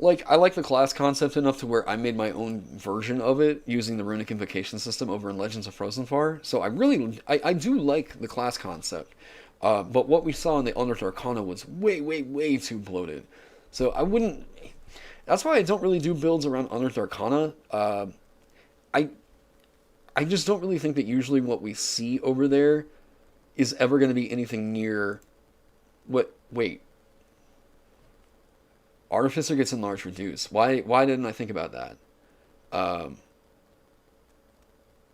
Like, I like the class concept enough to where I made my own version of it using the Runic Invocation system over in Legends of Frozenfar. So I do like the class concept. But what we saw in the Unearthed Arcana was way too bloated. So I wouldn't... That's why I don't really do builds around Unearthed Arcana. I just don't really think that usually what we see over there is ever going to be anything near... Wait. Artificer gets Enlarge Reduce. Why didn't I think about that?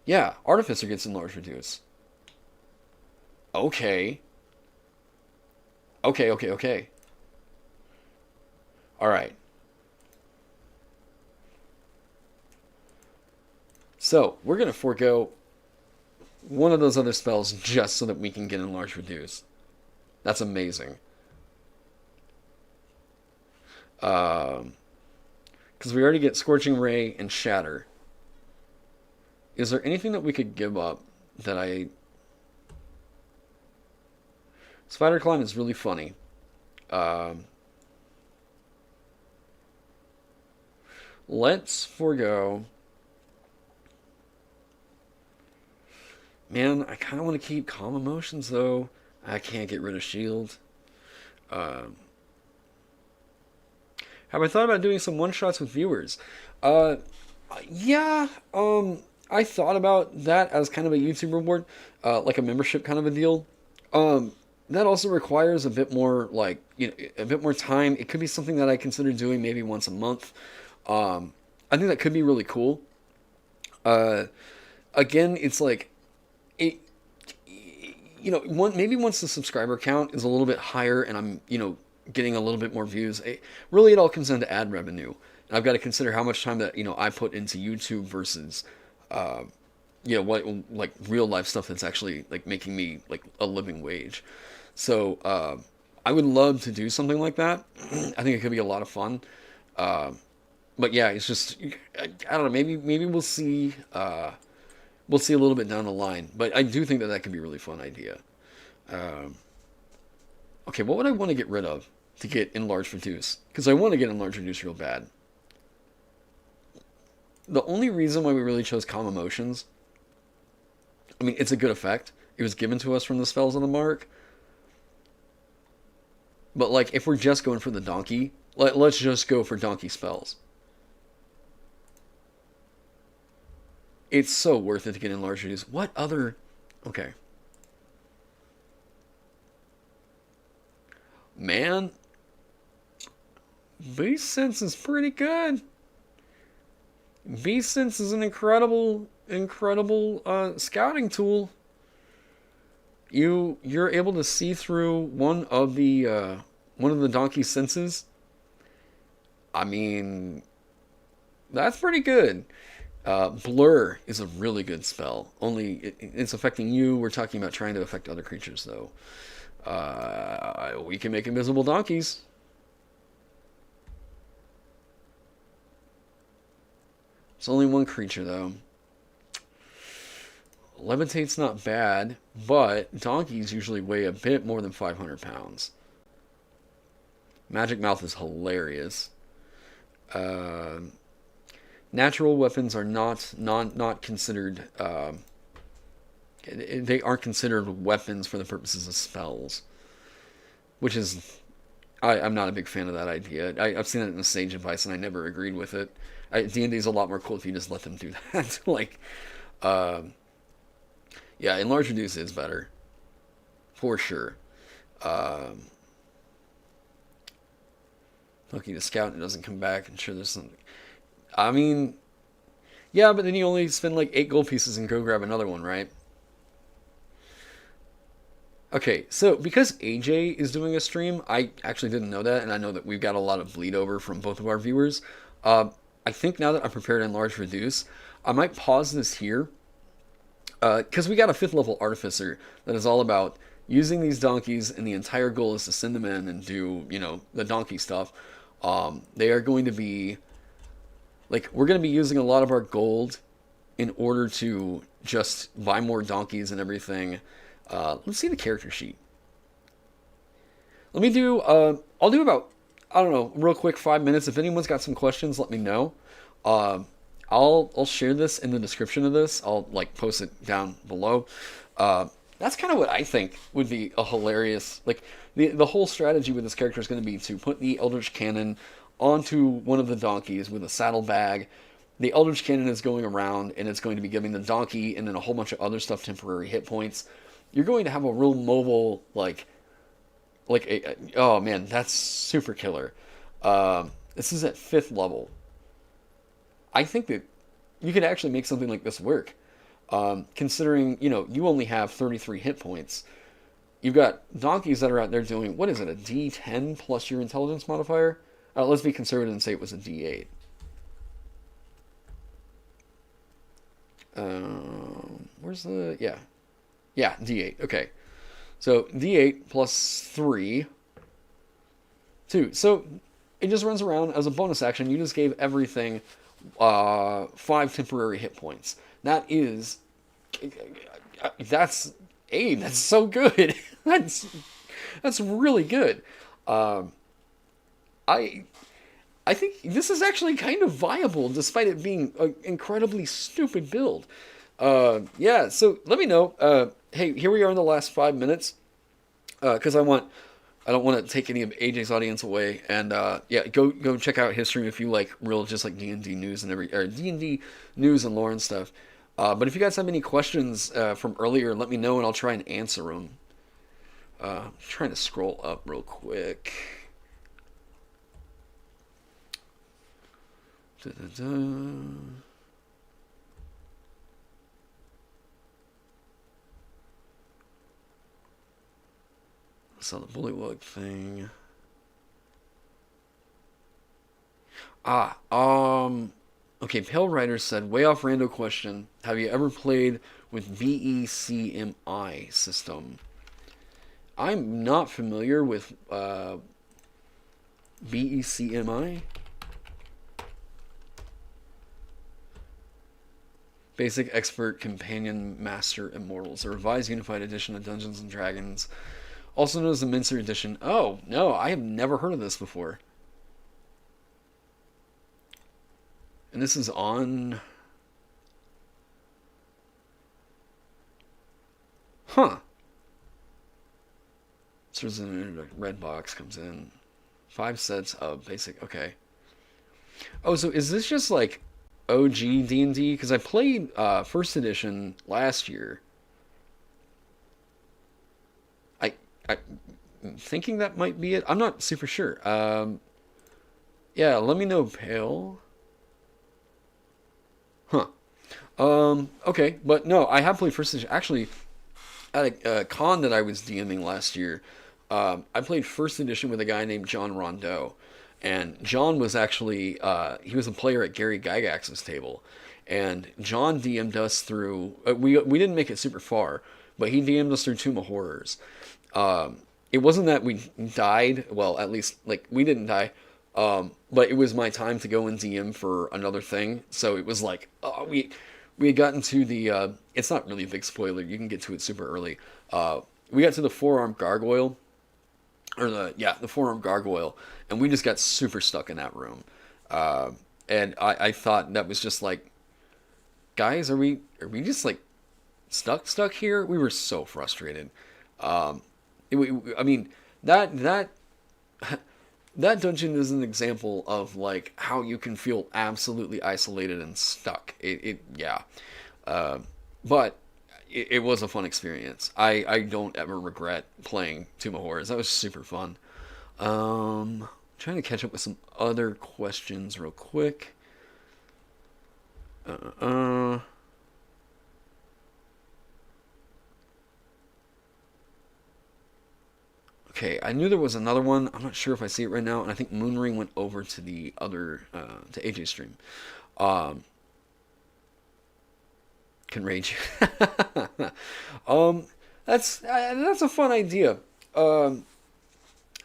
Yeah, Artificer gets Enlarge Reduce. Okay. Alright. So, we're going to forego one of those other spells just so that we can get Enlarge Reduce. That's amazing. Because we already get Scorching Ray and Shatter. Is there anything that we could give up that I... Spider Climb is really funny. Let's forego... Man, I kind of want to keep Calm Emotions, though. I can't get rid of Shield. Have I thought about doing some one-shots with viewers? Yeah, I thought about that as kind of a YouTube reward, like a membership kind of a deal. That also requires a bit more, like, a bit more time. It could be something that I consider doing maybe once a month. I think that could be really cool. Uh, Again, it's like it. Maybe once the subscriber count is a little bit higher, and I'm getting a little bit more views. Really, it all comes down to ad revenue, and I've got to consider how much time that I put into YouTube versus, what like real life stuff that's actually like making me like a living wage. So I would love to do something like that. I think it could be a lot of fun. Uh, but yeah, it's just I don't know. Maybe we'll see. We'll see a little bit down the line. But I do think that that could be a really fun idea. Um, okay, what would I want to get rid of to get enlarge reduce? Because I want to get enlarge reduce real bad. The only reason why we really chose calm emotions, I mean, it's a good effect. It was given to us from the spells on the mark. But like, if we're just going for the donkey, let's just go for donkey spells. It's so worth it to get enlarge reduce. What other? Okay, man, beast sense is pretty good. Beast sense is an incredible scouting tool. You're able to see through one of the donkey senses. I mean, that's pretty good. Blur is a really good spell. Only it's affecting you. We're talking about trying to affect other creatures, though. We can make invisible donkeys. It's only one creature, though. Levitate's not bad, but donkeys usually weigh a bit more than 500 pounds. Magic Mouth is hilarious. Uh, Natural weapons are not considered. They aren't considered weapons for the purposes of spells, which is I'm not a big fan of that idea. I've seen it in the Sage Advice, and I never agreed with it. D&D is a lot more cool if you just let them do that. Like, um, yeah, enlarge reduce is better for sure. Um, Looking to scout and it doesn't come back. I'm sure there's something. I mean, yeah, but then you only spend like 8 gold pieces and go grab another one, right? Okay, so because AJ is doing a stream, I actually didn't know that, and I know that we've got a lot of bleed over from both of our viewers. Uh, I think now that I'm prepared to enlarge reduce, I might pause this here because we got a 5th level artificer that is all about using these donkeys, and the entire goal is to send them in and do the donkey stuff. They are going to be like we're going to be using a lot of our gold in order to just buy more donkeys and everything. Let's see the character sheet. Let me do. I'll do about I don't know, real quick 5 minutes. If anyone's got some questions, let me know. Uh, I'll share this in the description of this. I'll like post it down below. That's kind of what I think would be a hilarious like the whole strategy with this character is going to be to put the Eldritch Cannon onto one of the donkeys with a saddlebag. The Eldritch Cannon is going around and it's going to be giving the donkey and then a whole bunch of other stuff temporary hit points. You're going to have a real mobile oh man, that's super killer. This is at 5th level. I think that you could actually make something like this work. Considering, you only have 33 hit points. You've got donkeys that are out there doing, what is it, a D10 plus your intelligence modifier? Let's be conservative and say it was a D8. Where's the, yeah. Yeah, D8, okay. So D8 plus 3, 2. So it just runs around as a bonus action. You just gave everything 5 temporary hit points. That's that's so good. that's really good. Um, I I think this is actually kind of viable despite it being an incredibly stupid build. Yeah, so let me know. Hey, here we are in the last 5 minutes because I don't want to take any of AJ's audience away. And yeah, go check out his stream if you like real just like D&D news and D&D news and lore and stuff. But if you guys have any questions from earlier, let me know and I'll try and answer them. I'm trying to scroll up real quick. Da-da-da. So the bullywug thing. Okay, Pale Rider said, way off rando question. Have you ever played with BECMI system? I'm not familiar with BECMI. Basic Expert Companion Master Immortals, a revised unified edition of Dungeons and Dragons, also known as the Mincer Edition. Oh, no, I have never heard of this before. And this is on... Huh. So there's a red box comes in. 5 sets of basic... Okay. Oh, so is this just like OG D&D? Because I played first edition last year. I'm thinking that might be it. I'm not super sure. Yeah, let me know, Pale. Huh. Okay, but no, I have played first edition. Actually, at a con that I was DMing last year, I played first edition with a guy named John Rondeau. And John was actually, he was a player at Gary Gygax's table. And John DM'd us through, we didn't make it super far, but he DM'd us through Tomb of Horrors. It wasn't that we died, well, at least, like, we didn't die, but it was my time to go and DM for another thing. So it was like, we had gotten to the, it's not really a big spoiler, you can get to it super early. We got to the four-armed gargoyle, or the four-armed gargoyle, and we just got super stuck in that room. And I thought that was just like, guys, are we just like stuck here? We were so frustrated. I mean, that dungeon is an example of like how you can feel absolutely isolated and stuck. But it was a fun experience. I don't ever regret playing Tomb of Horrors. That was super fun. Trying to catch up with some other questions real quick. Okay, I knew there was another one. I'm not sure if I see it right now, and I think Moonring went over to the other to AJ's stream. Can rage. That's a fun idea.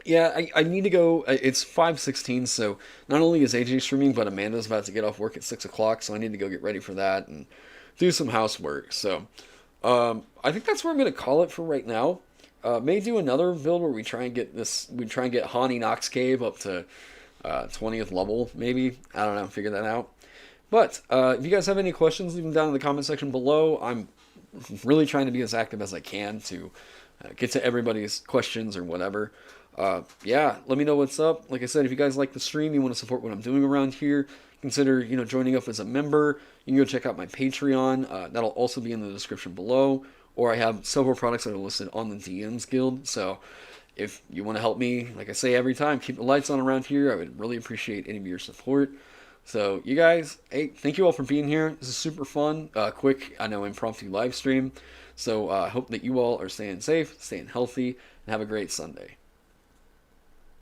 Yeah, I need to go. It's 5:16, so not only is AJ streaming, but Amanda's about to get off work at 6 o'clock, so I need to go get ready for that and do some housework. So I think that's where I'm going to call it for right now. May do another build where we try and get Hani Nox Cave up to 20th level, maybe. I don't know, figure that out. But if you guys have any questions, leave them down in the comment section below. I'm really trying to be as active as I can to get to everybody's questions or whatever. Yeah, let me know what's up. Like I said, if you guys like the stream, you want to support what I'm doing around here, consider joining up as a member. You can go check out my Patreon. That'll also be in the description below. Or I have several products that are listed on the DMs Guild. So if you want to help me, like I say every time, keep the lights on around here. I would really appreciate any of your support. So you guys, hey, thank you all for being here. This is super fun. Quick, I know, impromptu live stream. So I hope that you all are staying safe, staying healthy, and have a great Sunday.